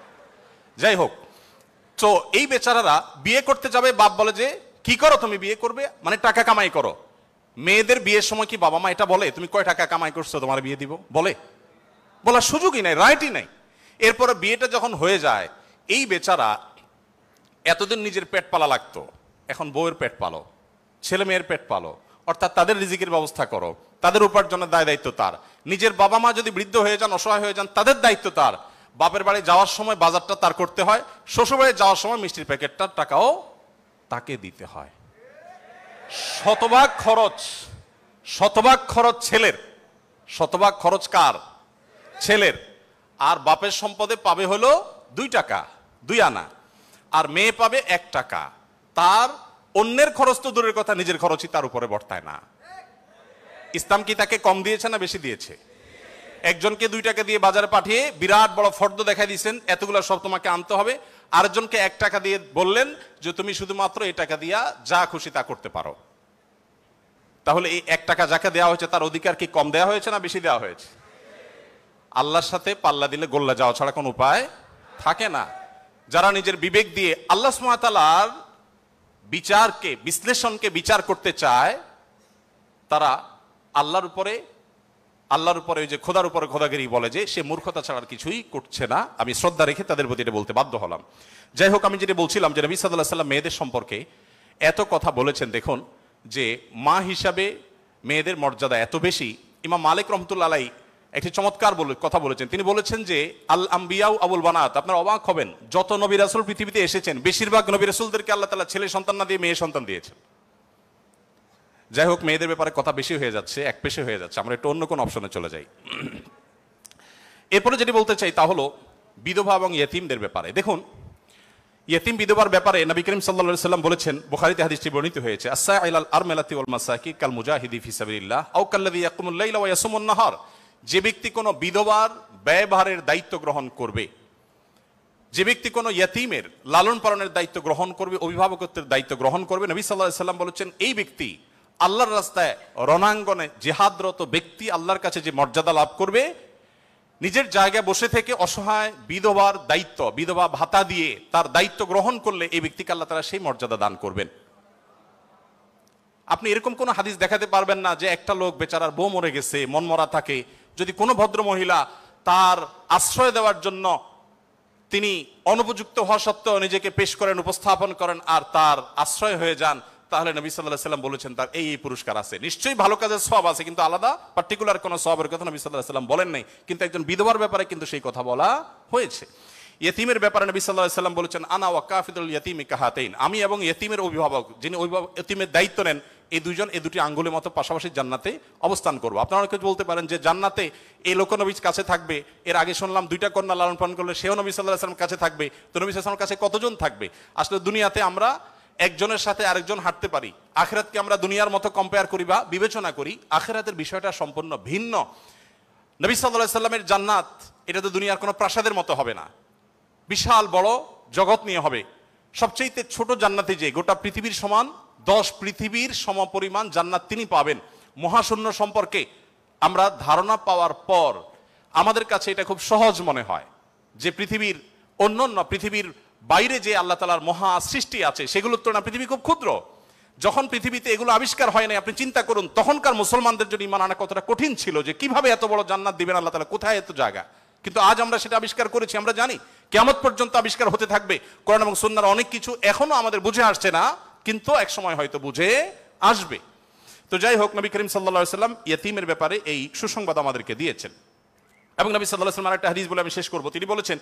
যাই হোক, তো এই বেচারারা বিয়ে করতে যাবে, বাপ বলে যে কি করো তুমি, বিয়ে করবে মানে টাকা কামাই করো। মেয়েদের বিয়ের সময় কি বাবা মা এটা বলে তুমি কয় টাকা কামাই করছো তোমার বিয়ে দিব? বলার সুযোগই নাই, রাইটই নাই। এরপরে বিয়েটা যখন হয়ে যায়, এই বেচারা এতদিন নিজের পেট পালা লাগতো, এখন বউয়ের পেট পালো, ছেলে মেয়ের পেট পালো, অর্থাৎ তাদের রিজিকের ব্যবস্থা করো, তাদের উপার্জনের দায়িত্ব তার। নিজের বাবা মা যদি বৃদ্ধ হয়ে যান, অসহায় হয়ে যান, তাদের দায়িত্ব তার। বাপের বাড়ি যাওয়ার সময় বাজারটা তার করতে হয়, শ্বশুর বাড়ি যাওয়ার সময় মিষ্টির প্যাকেটটার টাকাও তাকে দিতে হয়। শতভাগ খরচ ছেলের, শতভাগ খরচ কার? ছেলের। আর বাপের সম্পদে পাবে হলো 2 টাকা, 2 আনা, আর মেয়ে পাবে 1 টাকা। তার অন্যের খরচ তো দূরের কথা, নিজের খরচই তার উপরে বর্তায় না। ইসলাম কি তাকে কম দিয়েছে না বেশি দিয়েছে? একজনকে 2 টাকা দিয়ে বাজারে পাঠিয়ে বিরাট বড় ফর্দ দেখাই দিয়েছেন, এতগুলো সব তোমাকে আনতে হবে। আরেকজনকে 1 টাকা দিয়ে বললেন যে তুমি শুধুমাত্র এই টাকা দিয়া যা খুশি তা করতে পারো। তাহলে এই 1 টাকা যাকে দেওয়া হয়েছে তার অধিকার কি কম দেওয়া হয়েছে না বেশি দেওয়া হয়েছে? আল্লাহর সাথে পাল্লা দিলে গোল্লা যাওয়া ছাড়া কোনো উপায় থাকে না। যারা নিজের বিবেক দিয়ে আল্লাহ সুবহানাহু ওয়া তাআলার বিচারকে, বিশ্লেষণকে বিচার করতে চায়, তারা আল্লাহর উপরে ওই যে খোদার উপরে খোদাগিরি বলে, যে সে মূর্খতা ছাড়া আর কিছুই করছে না। আমি শ্রদ্ধা রেখে তাদের প্রতি এটা বলতে বাধ্য হলাম। যাই হোক, আমি যেটা বলছিলাম যে নবী সাল্লাল্লাহু আলাইহি ওয়াসাল্লাম মেয়েদের সম্পর্কে এত কথা বলেছেন। দেখুন যে মা হিসাবে মেয়েদের মর্যাদা এত বেশি। ইমাম মালিক রহমতুল্লাহ আলাইহি একটি চমৎকার কথা বলেছেন। তিনি বলেছেন যে আল আম্বিয়াউ আবুল বানাত, আপনারা অবাক হবেন, যত নবী রাসূল পৃথিবীতে এসেছেন বেশিরভাগ নবী রাসূলদেরকে আল্লাহ তাআলা ছেলে সন্তান না দিয়ে মেয়ে সন্তান দিয়েছেন। যাই হোক, মেয়েদের ব্যাপারে কথা বেশি হয়ে যাচ্ছে, এক পেশে হয়ে যাচ্ছে, আমরা একটু অন্য কোন অপশনে চলে যাই। এরপরে যেটি বলতে চাই তা হলো বিধবা এবং ইয়েতিমদের ব্যাপারে। দেখুন, ইয়েতিম বিধবার ব্যাপারে নবী করিম সাল্লাল্লাহু আলাইহি ওয়াসাল্লাম বলেছেন, বুখারীতে হাদিসটি বর্ণিত হয়েছে, আস-সাইলাল আরমালাতি ওয়াল মাসাকি কাল মুজাহিদি ফি সাবিলিল্লাহ আও কাল্লাযী ইয়াকুমুল লাইলা ওয়া ইয়াসুমুন নাহার। যে ব্যক্তি কোনো বিধবার ব্যয়ভারের দায়িত্ব গ্রহণ করবে, যে ব্যক্তি কোনো ইয়েতিমের লালন পালনের দায়িত্ব গ্রহণ করবে, অভিভাবকত্বের দায়িত্ব গ্রহণ করবে, নবী সাল্লাল্লাহু আলাইহি ওয়াসাল্লাম বলেছেন এই ব্যক্তি আল্লাহর রাস্তায় রণাঙ্গনে জিহাদরত ব্যক্তি আল্লাহর কাছে যে মর্যাদা লাভ করবে, নিজের জায়গায় বসে থেকে অসহায় বিধবার দায়িত্ব, বিধবা ভাতা দিয়ে তার দায়িত্ব গ্রহণ করলে এই ব্যক্তিকে আল্লাহ তাআলা সেই মর্যাদা দান করবেন। আপনি এরকম কোন হাদিস দেখাতে পারবেন না যে একটা লোক বেচারার বউ মরে গেছে, মন মরা থাকে, যদি কোনো ভদ্র মহিলা তার আশ্রয় দেওয়ার জন্য তিনি অনুপযুক্ত হওয়া সত্ত্বেও নিজেকে পেশ করেন, উপস্থাপন করেন আর তার আশ্রয় হয়ে যান, তাহলে নবী সাল্লাল্লাহু আলাইহি ওয়াসাল্লাম বলেছেন তার এই পুরস্কার আছে। নিশ্চয়ই ভালো কাজের সওয়াব আছে, কিন্তু আলাদা পার্টিকুলার কোনো সওয়াবের কথা নবী সাল্লাল্লাহু আলাইহি ওয়াসাল্লাম বলেন নাই। কিন্তু একজন বিধবার ব্যাপারে কিন্তু সেই কথা বলা হয়েছে। ইয়েতিমের ব্যাপারে নবী সাল্লাল্লাহু আলাইহি ওয়াসাল্লাম বলেছেন, আনা ওয়া কাফিদুল ইয়াতিমি কাহাতাইন, আমি এবং ইয়েতিমের অভিভাবক, যিনি ইয়েতিমের দায়িত্ব নেন, এই দুইজন এই দুটি আঙ্গুলের মতো পাশাপাশি জান্নাতে অবস্থান করবো। আপনারা অনেকে বলতে পারেন যে জান্নাতে এই লোক নবীর কাছে থাকবে, এর আগে শুনলাম দুইটা কন্যা লালন পালন করলে সেও নবী সাল্লাল্লাহু আলাইহি ওয়াসাল্লাম কাছে থাকবে, তো নবী সাল্লাল্লাহু আলাইহি ওয়াসাল্লামের কাছে কতজন থাকবে? আসলে দুনিয়াতে আমরা একজনের সাথে আরেকজন হাঁটতে পারি, আখিরাতকে আমরা দুনিয়ার মতো কম্পেয়ার করি বা বিবেচনা করি, আখিরাতের বিষয়টা সম্পূর্ণ ভিন্ন। নবী সাল্লাল্লাহু আলাইহি ওয়াসাল্লামের জান্নাত এটা তো দুনিয়ার কোনো প্রাসাদের মতো হবে না, বিশাল বড় জগৎ নিয়ে হবে। সবচেয়ে ছোট জান্নাতে যে গোটা পৃথিবীর সমান 10 পৃথিবীর সমপরিমাণ জান্নাত তিনি পাবেন। মহাশূন্য সম্পর্কে আমরা ধারণা পাওয়ার পর আমাদের কাছে এটা খুব সহজ মনে হয় যে পৃথিবীর অন্যান্য পৃথিবীর বাইরে যে আল্লাহ তাআলার মহা সৃষ্টি আছে সেগুলোর তুলনায় পৃথিবী খুব ক্ষুদ্র। যখন পৃথিবীতে এগুলো আবিষ্কার হয় নাই, আপনি চিন্তা করুন তখনকার মুসলমানদের জন্য ঈমান আনা কতটা কঠিন ছিল, যে কিভাবে এত বড় জান্নাত দিবেন আল্লাহ তাআলা, কোথায় এত জায়গা। কিন্তু আজ আমরা সেটা আবিষ্কার করেছি, আমরা জানি কিয়ামত পর্যন্ত আবিষ্কার হতে থাকবে। কোরআন এবং সুন্নাহর অনেক কিছু এখনো আমাদের বুঝে আসছে না, কিন্তু এক সময় হয়তো বুঝে আসবে। তো যাই হোক, নবী করিম সাল্লাল্লাহু আলাইহি ওয়াসাল্লাম ইয়েতিমের ব্যাপারে এই সুসংবাদ আমাদেরকে দিয়েছেন। এবং নবী সাল্লাল্লাহু আলাইহি ওয়াসাল্লাম আরেকটা হাদিস বলে আমি শেষ করব, তিনি বলেছেন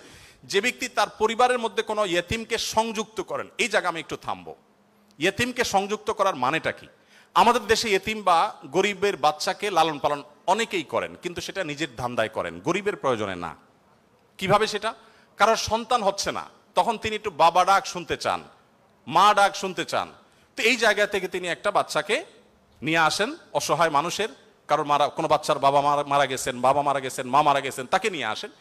যে ব্যক্তি তার পরিবারের মধ্যে কোনো ইয়েতিমকে সংযুক্ত করেন, এই জায়গা আমি একটু থামবো। ইয়েতিমকে সংযুক্ত করার মানেটা কি? আমাদের দেশে ইয়েতিম বা গরিবের বাচ্চাকে লালন পালন অনেকেই করেন, কিন্তু সেটা নিজের ধান্দায় করেন, গরিবের প্রয়োজনে না। কিভাবে সেটা? কারোর সন্তান হচ্ছে না, তখন তিনি একটু বাবা ডাক শুনতে চান, মা ডাক শুনতে চান, তো এই জায়গা থেকে তিনি একটা বাচ্চাকে নিয়ে আসেন, অসহায় মানুষের, কারোর কোনো বাচ্চার বাবা মারা গেছেন, মা মারা গেছেন, তাকে নিয়ে আসেন,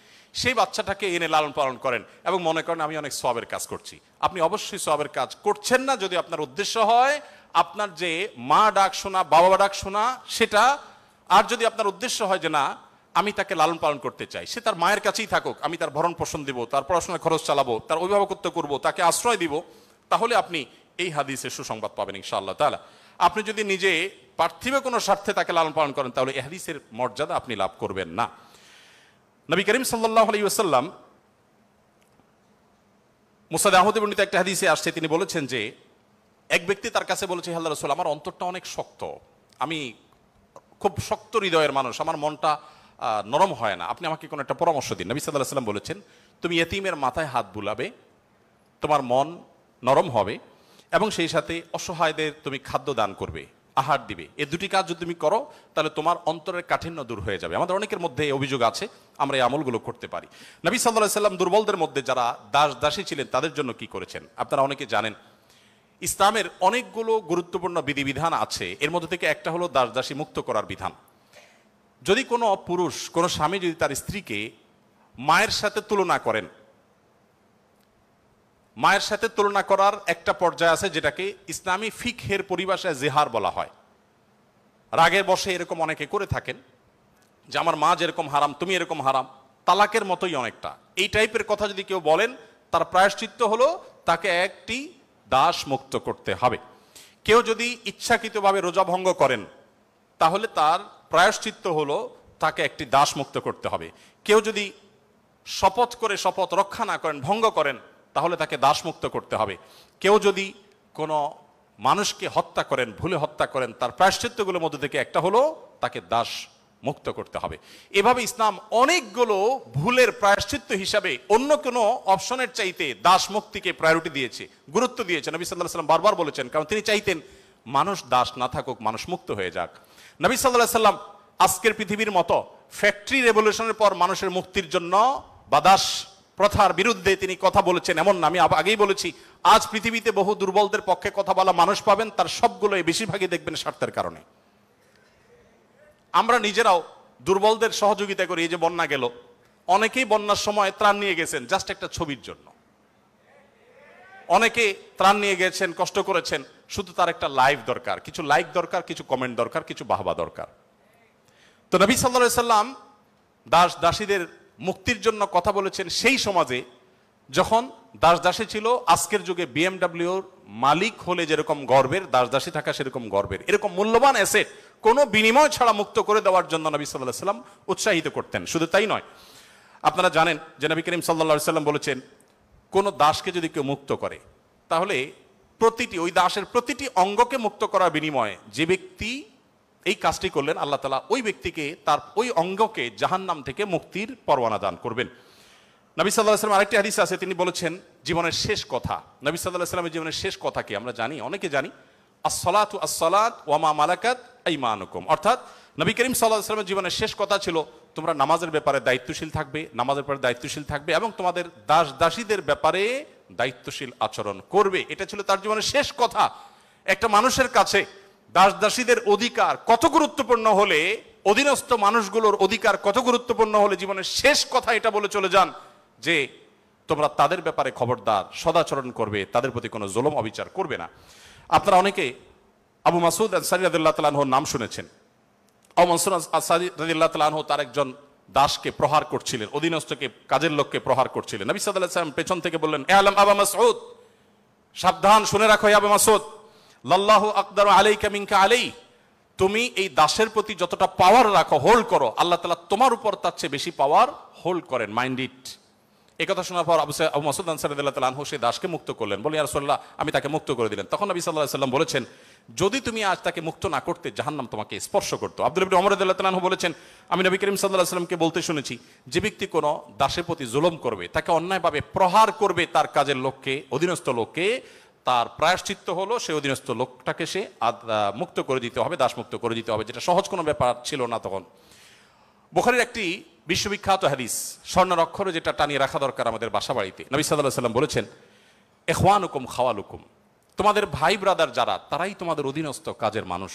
সেই বাচ্চাটাকে এনে লালন পালন করেন এবং মনে করেন আমি অনেক সওয়াবের কাজ করছি। আপনি অবশ্যই সওয়াবের কাজ করছেন না যদি আপনার উদ্দেশ্য হয় আপনার যে মা ডাক শোনা, বাবা ডাক শোনা সেটা, আর যদি আপনার উদ্দেশ্য হয় যে না আমি তাকে লালন পালন করতে চাই, সে তার মায়ের কাছেই থাকুক, আমি তার ভরণ পোষণ দিব, তার পড়াশোনার খরচ চালাবো, তার অভিভাবকত্ব করব, তাকে আশ্রয় দিব, তাহলে আপনি এই হাদিসের সুসংবাদ পাবেন ইনশাআল্লাহ তাআলা। আপনি যদি নিজে পার্থিব কোনো স্বার্থে তাকে লালন পালন করেন তাহলে এই হাদিসের মর্যাদা আপনি লাভ করবেন না। নবী করিম সাল্লাল্লাহু আলাইহি ওয়াসাল্লাম মুসনাদ আহমদে বর্ণিত একটা হাদিসে আসছে, তিনি বলেছেন যে এক ব্যক্তি তার কাছে বলেছে, হে আল্লাহর রাসূল, আমার অন্তরটা অনেক শক্ত, আমি খুব শক্ত হৃদয়ের মানুষ, আমার মনটা নরম হয় না, আপনি আমাকে কোনো একটা পরামর্শ দিন। নবী সাল্লাল্লাহু আলাইহি ওয়াসাল্লাম বলেছেন, তুমি ইয়েতিমের মাথায় হাত বুলাবে, তোমার মন নরম হবে এবং সেই সাথে অসহায়দের তুমি খাদ্য দান করবে, আহার দিবে। এই দুটি কাজ যদি তুমি করো তাহলে তোমার অন্তরের কাঠিন্য দূর হয়ে যাবে। আমাদের অনেকের মধ্যে এই অভিযোগ আছে, আমরা এই আমলগুলো করতে পারি। নবী সাল্লাল্লাহু আলাইহি ওয়াসাল্লাম দুর্বলদের মধ্যে যারা দাসী ছিলেন তাদের জন্য কি করেছেন আপনারা অনেকে জানেন। ইসলামের অনেকগুলো গুরুত্বপূর্ণ বিধিবিধান আছে, এর মধ্যে থেকে একটা হলো দাসী মুক্ত করার বিধান। যদি কোনো পুরুষ, কোনো স্বামী যদি তার স্ত্রীকে মায়ের সাথে তুলনা করেন, মায়ের সাথে তুলনা করার একটা পর্যায়ে আছে যেটাকে ইসলামী ফিকহের পরিভাষায় জিহার বলা হয়। রাগের বশে এরকম অনেকে করে থাকেন যে আমার মা যেরকম হারাম তুমি এরকম হারাম, তালাকের মতোই অনেকটা। এই টাইপের কথা যদি কেউ বলেন, তার প্রায়শ্চিত্ত হলো তাকে একটি দাস মুক্ত করতে হবে। কেউ যদি ইচ্ছাকৃতভাবে রোজা ভঙ্গ করেন, তাহলে তার প্রায়শ্চিত্ত হলো তাকে একটি দাস মুক্ত করতে হবে। কেউ যদি শপথ করে শপথ রক্ষা না করেন, ভঙ্গ করেন, তাহলে তাকে দাস মুক্ত করতে হবে। কেউ যদি কোনো মানুষকে হত্যা করেন, ভুলে হত্যা করেন, তার প্রায়শ্চিত্তগুলোর মধ্যে থেকে একটা হলো তাকে দাস মুক্ত করতে হবে। এভাবে ইসলাম অনেকগুলো ভুলের প্রায়শ্চিত্ত হিসাবে অন্য কোনো অপশনের চাইতে দাস মুক্তিকে প্রায়োরিটি দিয়েছে, গুরুত্ব দিয়েছে। নবী সাল্লাল্লাহু আলাইহি ওয়াসাল্লাম বারবার বলেছেন, কারণ তিনি চাইতেন মানুষ দাস না থাকুক, মানুষ মুক্ত হয়ে যাক। নবী সাল্লাল্লাহু আলাইহি ওয়াসাল্লাম আজকের পৃথিবীর মতো ফ্যাক্টরি রেভলিউশনের পর মানুষের মুক্তির জন্য বা দাস প্রথার বিরুদ্ধে তিনি কথা বলেছেন এমন না। আমি আগেই বলেছি, আজ পৃথিবীতে বহু দুর্বলদের পক্ষে কথা বলা মানুষ পাবেন, তার সবগুলোই বেশিরভাগই দেখবেন স্বার্থের কারণে। আমরা নিজেরাও দুর্বলদের সহযোগিতা করি। এই যে বন্যা গেল, অনেকেই বন্যার সময় ত্রাণ নিয়ে গেছেন জাস্ট একটা ছবির জন্য। অনেকে ত্রাণ নিয়ে গেছেন, কষ্ট করেছেন, শুধু তার একটা লাইভ দরকার, কিছু লাইক দরকার, কিছু কমেন্ট দরকার, কিছু বাহবা দরকার। তো নবী সাল্লাল্লাহু আলাইহি সাল্লাম দাস দাসীদের মুক্তির জন্য কথা বলেছেন সেই সমাজে যখন দাস দাসী ছিল আজকের যুগে বিএমডব্লিউর মালিক হলে যেরকম গর্বের, দাস দাসী থাকা সেরকম গর্বের। এরকম মূল্যবান অ্যাসেট কোনো বিনিময় ছাড়া মুক্ত করে দেওয়ার জন্য নবী সাল্লাল্লাহু আলাইহি সাল্লাম উৎসাহিত করতেন। শুধু তাই নয়, আপনারা জানেন যে নবী করিম সাল্লাল্লাহু আলাইহি সাল্লাম বলেছেন, কোন দাসকে যদি কেউ মুক্ত করে, তাহলে ওই দাসের প্রতিটি অঙ্গকে মুক্ত করার বিনিময়ে যে ব্যক্তি এই কাজটি করলেন, আল্লাহ তাআলা ওই ব্যক্তিকে তার ওই অঙ্গকে জাহান্নাম থেকে মুক্তির পরওয়ানা দান করবেন। নবী সাল্লাল্লাহু আলাইহি সাল্লাম আরেকটি হাদিস আছে, তিনি বলেছেন জীবনের শেষ কথা। নবী সাল্লাল্লাহু আলাইহি সাল্লামের জীবনের শেষ কথা কি আমরা জানি, অনেকে জানি, আসসালাতু আসসালাত ওয়া মা মালাকাত আইমানুকুম। অর্থাৎ নবী করিম সাল্লাল্লাহু আলাইহি সাল্লামের জীবনের শেষ কথা ছিল, তোমরা নামাজের ব্যাপারে দায়িত্বশীল থাকবে, নামাজের ব্যাপারে দায়িত্বশীল থাকবে এবং তোমাদের দাস দাসীদের ব্যাপারে দায়িত্বশীল আচরণ করবে। এটা ছিল তার জীবনের শেষ কথা। একটা মানুষের কাছে দাস দাসীদের অধিকার কত গুরুত্বপূর্ণ হলে, অধীনস্থ মানুষগুলোর অধিকার কত গুরুত্বপূর্ণ হলে জীবনের শেষ কথা এটা বলে চলে যান যে তোমরা তাদের ব্যাপারে খবরদার, সদাচরণ করবে, তাদের প্রতি কোনো জুলুম অবিচার করবে না। আপনারা অনেকে আবু মাসউদ আনসারী রাদিয়াল্লাহু তাআলা আনহুর নাম শুনেছেন। আবু মাসউদ আনসারী রাদিয়াল্লাহু তাআলা আনহু তার একজন দাসকে প্রহার করছিলেন, অধীনস্থকে, কাজের লোককে প্রহার করছিলেন। নবী সাল্লাল্লাহু আলাইহি ওয়াসাল্লাম পেছন থেকে বললেন, আলাম আবু মাসউদ, সাবধান, শুনে রাখো আবু মাসউদ, লাল্লাহু আকদারু আলাইকা মিনকা আলাই, তুমি এই দাসের প্রতি যতটা পাওয়ার রাখো, হোল্ড করো, আল্লাহ তাআলা তোমার উপর তার চেয়ে বেশি পাওয়ার হোল্ড করেন, মাইন্ড ইট। এই কথা শোনার পর আবু মাসউদ আনসারী রাদিয়াল্লাহু তাআলা আনহু সেই দাসকে মুক্ত করলেন। বলে, ইয়া রাসূলুল্লাহ, আমি তাকে মুক্ত করে দিলেন। তখন নবী সাল্লাল্লাহু আলাইহি ওয়াসাল্লাম বলেছেন, যদি তুমি আজ তাকে মুক্ত না করতে, জাহান্নাম তোমাকে স্পর্শ করতো। আব্দুল্লাহ ইবনে ওমর রাদিয়াল্লাহু তাআলা আনহু বলেছেন, আমি নবী করিম সাল্লাল্লাহু আলাইহি ওয়াসাল্লামকে বলতে শুনেছি, যে ব্যক্তি কোনো দাসের প্রতি জুলুম করবে, তাকে অন্যায়ভাবে প্রহার করবে, তার কাজের লোককে, অধীনস্থ লোককে, তার প্রায়শ্চিত্ত হলো সে অধীনস্থ লোকটাকে সে মুক্ত করে দিতে হবে, দাস মুক্ত করে দিতে হবে, যেটা সহজ কোনো ব্যাপার ছিল না তখন। বুখারীর একটি বিশ্ববিখ্যাত হাদিস, স্বর্ণের অক্ষরে যেটা টানিয়ে রাখা দরকার আমাদের বাসা বাড়িতে। নবী সাল্লাল্লাহু আলাইহি ওয়াসাল্লাম বলেছেন, ইখওয়ানুকুম খাওয়ালুকুম, তোমাদের ভাই ব্রাদার যারা, তারাই তোমাদের অধীনস্থ কাজের মানুষ।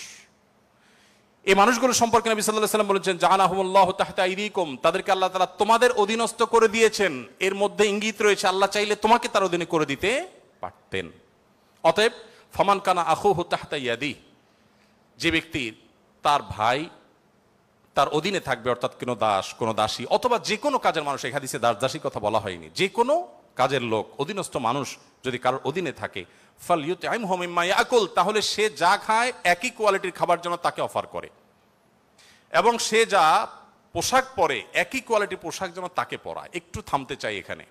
এই মানুষগুলো সম্পর্কে নবী সাল্লাল্লাহু আলাইহি ওয়াসাল্লাম বলেছেন, জাআলাহুমুল্লাহু তাহতা আইদিকুম, তাদেরকে আল্লাহ তাআলা তোমাদের অধীনস্থ করে দিয়েছেন। এর মধ্যে ইঙ্গিত রয়েছে আল্লাহ চাইলে তোমাকে তার অধীনে করে দিতে পারতেন। অতএব ফামান কানা আখুহু তাহতা ইয়াদি, যে ব্যক্তির তার ভাই তার অধীনে থাকবে, অর্থাৎ কোনো দাস, কোনো দাসী অথবা যে কোনো কাজের মানুষ, এই হাদিসে দাস দাসীর কথা বলা হয়নি, যে কোনো কাজের লোক, অধীনস্থ মানুষ যদি কারোর অধীনে থাকে, ফালইউতইমহু মিম্মা ইয়াকুল, তাহলে সে যা খায় একই কোয়ালিটির খাবার জন্য তাকে অফার করে, এবং সে যা পোশাক পরে একই কোয়ালিটির পোশাক যেন তাকে পরায়। একটু থামতে চাই এখানে।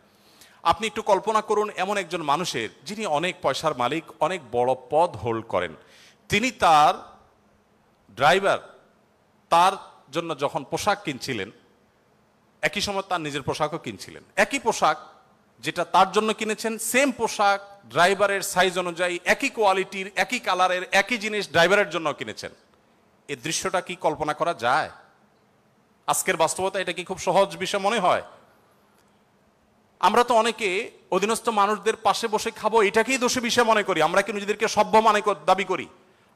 আপনি একটু কল্পনা করুন, এমন একজন মানুষের, যিনি অনেক পয়সার মালিক, অনেক বড় পদ হোল্ড করেন, তিনি তার ড্রাইভার তার জন্য যখন পোশাক কিনছিলেন, একই সময় তার নিজের পোশাকও কিনছিলেন। একই পোশাক যেটা তার জন্য কিনেছেন, সেম পোশাক ড্রাইভারের সাইজ অনুযায়ী, একই কোয়ালিটির, একই কালারের, একই জিনিস ড্রাইভারের জন্য কিনেছেন। এই দৃশ্যটা কি কল্পনা করা যায়? আজকের বাস্তবতা এটা কি খুব সহজ বিষয় মনে হয়? আমরা তো অনেকে অধীনস্থ মানুষদের পাশে বসে খাবো এটাকেই দোষী বিষয় মনে করি। আমরা কি নিজেদেরকে সভ্য দাবি করি?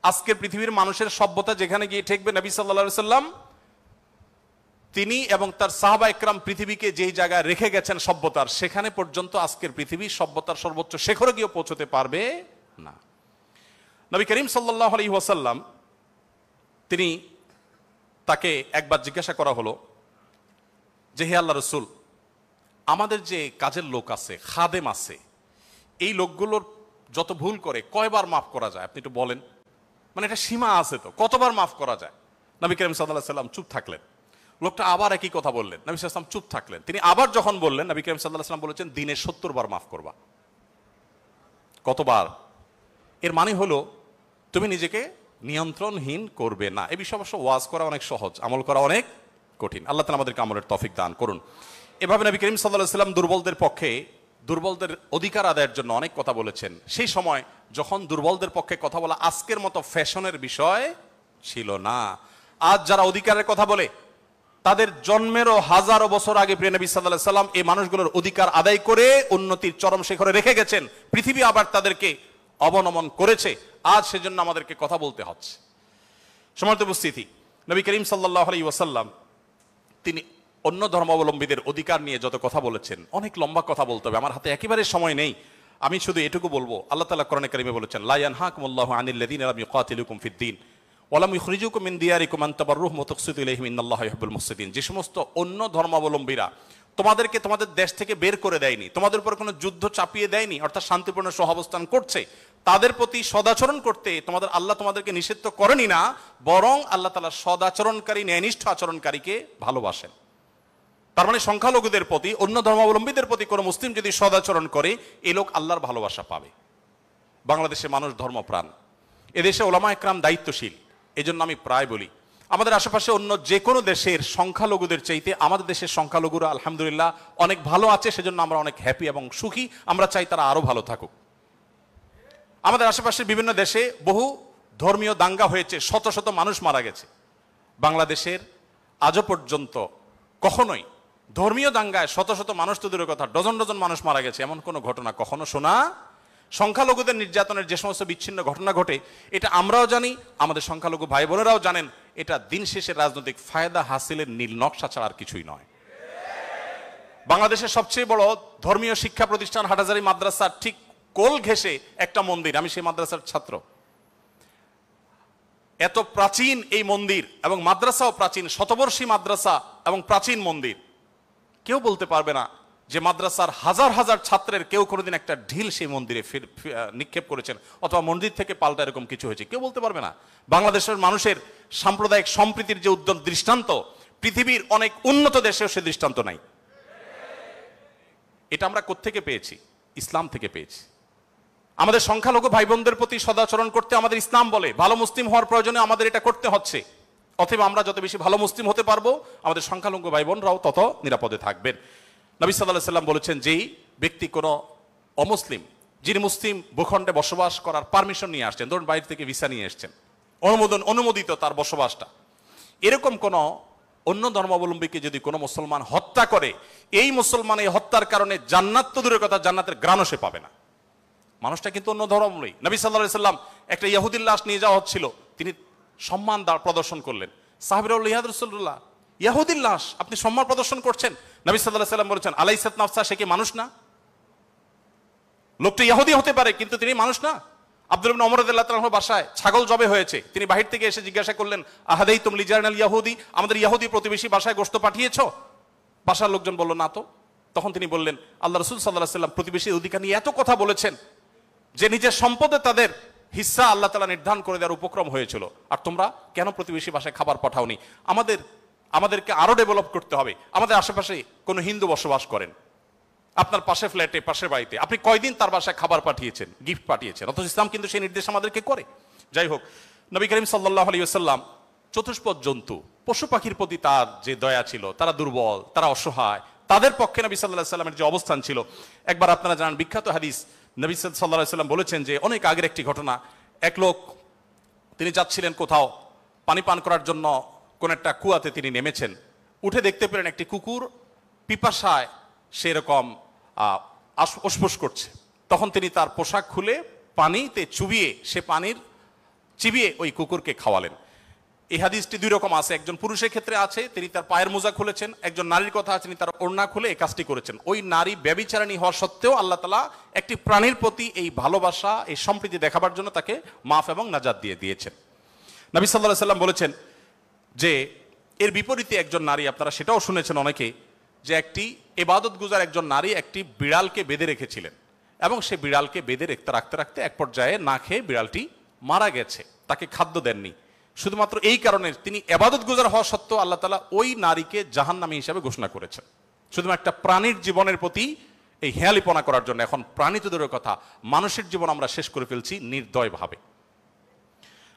আজকের পৃথিবীর মানুষের সভ্যতা যেখানে গিয়ে ঠেকবে, নবী সাল্লাল্লাহু আলাইহি ওয়াসাল্লাম তিনি এবং তার সাহাবা একরাম পৃথিবীকে যেই জায়গায় রেখে গেছেন সভ্যতার, সেখানে পর্যন্ত আজকের পৃথিবী সভ্যতার সর্বোচ্চ শিখরে গিয়ে পৌঁছতে পারবে না। নবী করিম সাল্লাল্লাহু আলাইহি ওয়াসাল্লাম তিনি, তাকে একবার জিজ্ঞাসা করা হলো যে, হে আল্লাহ রাসূল, আমাদের যে কাজের লোক আছে, খাদেম আছে, এই লোকগুলোর যত ভুল করে কয়বার মাফ করা যায় আপনি একটু বলেন? মানে এটা সীমা আছে তো, কতবার মাফ করা যায়? নবী করিম সাল্লাল্লাহু আলাইহি ওয়াসাল্লাম চুপ থাকলেন। লোকটা আবার একই কথা বললেন, নবী সাল্লাল্লাহু আলাইহি ওয়াসাল্লাম চুপ থাকলেন। তিনি আবার যখন বললেন, নবী করিম সাল্লাল্লাহু আলাইহি ওয়াসাল্লাম বলেছেন, দিনে 70 বার মাফ করবা। কতবার? এর মানে হলো তুমি নিজেকে নিয়ন্ত্রণহীন করবে না। এই বিষয়ে অবশ্য ওয়াজ করা অনেক সহজ, আমল করা অনেক কঠিন। আল্লাহ তাআলা আমাদেরকে আমলের তৌফিক দান করুন। এভাবে নবী করিম সাল্লাল্লাহু আলাইহি ওয়াসাল্লাম দুর্বলদের পক্ষে, দুর্বলদের অধিকার আদায়ের জন্য অনেক কথা বলেছেন। সেই সময় যখন দুর্বলদের পক্ষে কথা বলা আজকের মতো ফ্যাশনের বিষয় ছিল না। আজ যারা অধিকারের কথা বলে, তাদের জন্মেরও হাজারো বছর আগে প্রিয় নবী সাল্লাল্লাহু আলাইহি ওয়াসাল্লাম এই মানুষগুলোর অধিকার আদায় করে উন্নতির চরম শিখরে রেখে গেছেন। পৃথিবী আবার তাদেরকে অবনমন করেছে। আজ সেজন্য আমাদেরকে কথা বলতে হচ্ছে। সম্মানিত উপস্থিতি, নবী করিম সাল্লাল্লাহু আলাইহি ওয়াসাল্লাম তিনি অন্য ধর্মাবলম্বীদের অধিকার নিয়ে যত কথা বলেছেন, অনেক লম্বা কথা বলতে হবে, আমার হাতে একেবারে সময় নেই। আমি শুধু এটুকু বলবো, আল্লাহ তাআলা কোরআনে কারিমে বলেছেন, লা ইয়ানহাকুমুল্লাহু আনিল্লাযীনা লাম ইউকাতিলুকুম ফিদ-দীন ওয়া লাম ইখরিজুকুম মিন দিয়ারিকুম আন তাবাররুহুম ওয়া তুকসিতু ইলাইহিম ইন্নাল্লাহা ইউহিব্বুল মুকসিতিন। যে সমস্ত অন্য ধর্মাবলম্বীরা তোমাদেরকে তোমাদের দেশ থেকে বের করে দেয়নি, তোমাদের উপর কোনো যুদ্ধ চাপিয়ে দেয়নি, অর্থাৎ শান্তিপূর্ণ সহাবস্থান করছে, তাদের প্রতি সদাচরণ করতে তোমাদের আল্লাহ তোমাদেরকে নিষিদ্ধ করেনি না, বরং আল্লাহ তাআলা সদাচরণকারী, ন্যায়নিষ্ঠ আচরণকারীকে ভালোবাসেন। তার মানে সংখ্যালঘুদের প্রতি, অন্য ধর্মাবলম্বীদের প্রতি কোনো মুসলিম যদি সদাচরণ করে, এই লোক আল্লাহর ভালোবাসা পাবে। বাংলাদেশে মানুষ ধর্মপ্রাণ, এদেশে ওলামা একরাম দায়িত্বশীল। এজন্য আমি প্রায় বলি, আমাদের আশেপাশে অন্য যে কোনো দেশের সংখ্যালঘুদের চাইতে আমাদের দেশের সংখ্যালঘুরা আলহামদুলিল্লাহ অনেক ভালো আছে। সেজন্য আমরা অনেক হ্যাপি এবং সুখী। আমরা চাই তারা আরো ভালো থাকুক। আমাদের আশেপাশে বিভিন্ন দেশে বহু ধর্মীয় দাঙ্গা হয়েছে, শত শত মানুষ মারা গেছে। বাংলাদেশের আজও পর্যন্ত কখনোই ধর্মীয় দাঙ্গায় শত শত মানুষ তো দূরের কথা, ডজন ডজন মানুষ মারা গেছে, এমন কোনো ঘটনা কখনো শোনা। সংখ্যালঘুদের নির্যাতনের যে সমস্ত বিচ্ছিন্ন ঘটনা ঘটে, এটা আমরাও জানি, আমাদের সংখ্যালঘু ভাই বোনেরাও জানেন। এটা দিন শেষে রাজনৈতিক ফায়দা হাসিলের নীল নকশা ছাড়া আর কিছুই নয়। বাংলাদেশের সবচেয়ে বড় ধর্মীয় শিক্ষা প্রতিষ্ঠান হাটহাজারী মাদ্রাসার ঠিক কোল ঘেঁষে একটা মন্দির, আমি সেই মাদ্রাসার ছাত্র। এত প্রাচীন এই মন্দির এবং মাদ্রাসাও প্রাচীন, শতবর্ষী মাদ্রাসা এবং প্রাচীন মন্দির। কেউ বলতে পারবে না যে মাদ্রাসার হাজার হাজার ছাত্রের কেউ কোনোদিন একটা ঢিল সেই মন্দিরে নিক্ষেপ করেছেন অথবা মন্দির থেকে পাল্টা এরকম কিছু হয়েছে, কেউ বলতে পারবে না। বাংলাদেশের মানুষের সাম্প্রদায়িক সম্প্রীতির যে উদ্যম দৃষ্টান্ত, পৃথিবীর অনেক উন্নত দেশেও সে দৃষ্টান্ত নাই। এটা আমরা কোত্থেকে পেয়েছি? ইসলাম থেকে পেয়েছি। আমাদের সংখ্যালঘু ভাই বোনদের প্রতি সদাচরণ করতে আমাদের ইসলাম বলে, ভালো মুসলিম হওয়ার প্রয়োজনে আমাদের এটা করতে হচ্ছে। অথবা আমরা যত বেশি ভালো মুসলিম হতে পারবো, আমাদের সংখ্যালঘু ভাই বোনরাও তত নিরাপদে থাকবেন। নবী সাল্লাল্লাহু আলাইহি ওয়াসাল্লাম বলেছেন, যেই ব্যক্তি কোনো অমুসলিম, যিনি মুসলিম ভূখণ্ডে বসবাস করার পারমিশন নিয়ে আসছেন, ধরুন বাইরে থেকে ভিসা নিয়ে এসছেন, অনুমোদিত তার বসবাসটা, এরকম কোন অন্য ধর্মাবলম্বীকে যদি কোনো মুসলমান হত্যা করে, এই মুসলমান এই হত্যার কারণে জান্নাত তো দূরের কথা, জান্নাতের ঘ্রাণও সে পাবে না। মানুষটা কিন্তু অন্য ধর্মাবলম্বী। নবী সাল্লাল্লাহু আলাইহি ওয়াসাল্লাম একটা ইহুদির লাশ নিয়ে যাওয়া হচ্ছিল, তিনি সম্মান প্রদর্শন করলেন। সাহাবীরা বললেন, ইয়া রাসূলুল্লাহ, ইহুদির লাশ আপনি সম্মান প্রদর্শন করছেন? নবী সাল্লাল্লাহু আলাইহি ওয়াসাল্লাম বলেছেন, আলাইসাত নাফসা, সে কি মানুষ না? লোকটা ইহুদি হতে পারে কিন্তু তিনি মানুষ না। আব্দুল্লাহ ইবনে ওমর রাদিয়াল্লাহু তাআলা আনহু বাসায় ছাগল জবে হয়েছে, তিনি বাহির থেকে এসে জিজ্ঞাসা করলেন, আহাদাইতুম লিজারনাল ইয়াহুদি, আমাদের ইহুদি প্রতিবেশী বাসায় গোশত পাঠিয়েছো? বাসার লোকজন বলল, না তো। তখন তিনি বললেন, আল্লাহ রাসূল সাল্লাল্লাহু আলাইহি ওয়াসাল্লাম প্রতিবেশীর অধিকার নিয়ে এত কথা বলেছেন যে নিজের সম্পদে তাদের হিস্সা আল্লাহ তাআলা নির্ধারণ করে দেওয়ার উপক্রম হয়েছিল, আর তোমরা কেন প্রতিবেশী বাসায় খাবার পাঠাওনি? আমাদেরকে আরো ডেভেলপ করতে হবে। আমাদের আশেপাশে কোনো হিন্দু বসবাস করেন, আপনার পাশে ফ্ল্যাটে, পাশের বাড়িতে, আপনি কয়দিন তার বাসায় খাবার পাঠিয়েছেন, গিফট পাঠিয়েছেন? অথচ ইসলাম কিন্তু সেই নির্দেশ আমাদেরকে করে। যাই হোক, নবী করিম সাল্লাল্লাহু আলাইহি ওয়াসাল্লাম চতুষ্পদ জন্তু, পশু পাখির প্রতি তার যে দয়া ছিল, তারা দুর্বল, তারা অসহায়, তাদের পক্ষে নবী সাল্লাল্লাহু আলাইহি ওয়াসাল্লামের যে অবস্থান ছিল, একবার আপনারা জানেন বিখ্যাত হাদিস, নবী সাল্লাল্লাহু আলাইহি ওয়াসাল্লাম বলেছেন যে অনেক আগের একটি ঘটনা, এক লোক তিনি যাচ্ছিলেন কোথাও পানি পান করার জন্য, কোন একটা কুয়াতে তিনি নেমেছেন, উঠে দেখতে পেলেন একটি কুকুর পিপাসায় সেরকম উসফুস করছে। তখন তিনি তার পোশাক খুলে পানিতে চুবিয়ে, সে পানির চিবিয়ে ওই কুকুরকে খাওয়ালেন। এই হাদিসটি দুই রকম আছে, একজন পুরুষের ক্ষেত্রে আছে, তিনি তার পায়ের মোজা খুলেছেন, একজন নারীর কথা আছে, তিনি তার ওড়না খুলে এই কাজটি করেছেন। ওই নারী ব্যভিচারিণী হওয়া সত্ত্বেও আল্লাহ তাআলা একটি প্রাণীর প্রতি এই ভালোবাসা, এই সম্প্রীতি দেখাবার জন্য তাকে মাফ এবং নাজাত দিয়ে দিয়েছেন। নবী সাল্লাল্লাহু আলাইহি ওয়াসাল্লাম বলেছেন যে এর বিপরীতে একজন নারী, আপনারা সেটাও শুনেছেন অনেকে, যে একটি ইবাদত গুজার একজন নারী একটি বিড়ালকে বেঁধে রেখেছিলেন এবং সে বিড়ালকে বেঁধে রাখতে রাখতে এক পর্যায়ে না খেয়ে বিড়ালটি মারা গেছে, তাকে খাদ্য দেননি। শুধুমাত্র এই কারণে তিনি ইবাদত গুজার হওয়া সত্ত্বেও আল্লাহ তাআলা ওই নারীকে জাহান্নামী হিসেবে ঘোষণা করেছেন, শুধুমাত্র একটা প্রাণীর জীবনের প্রতি এই হেয়ালিপনা করার জন্য। এখন প্রাণী তো দূরের কথা, মানুষের জীবন আমরা শেষ করে ফেলছি নির্দয়ভাবে।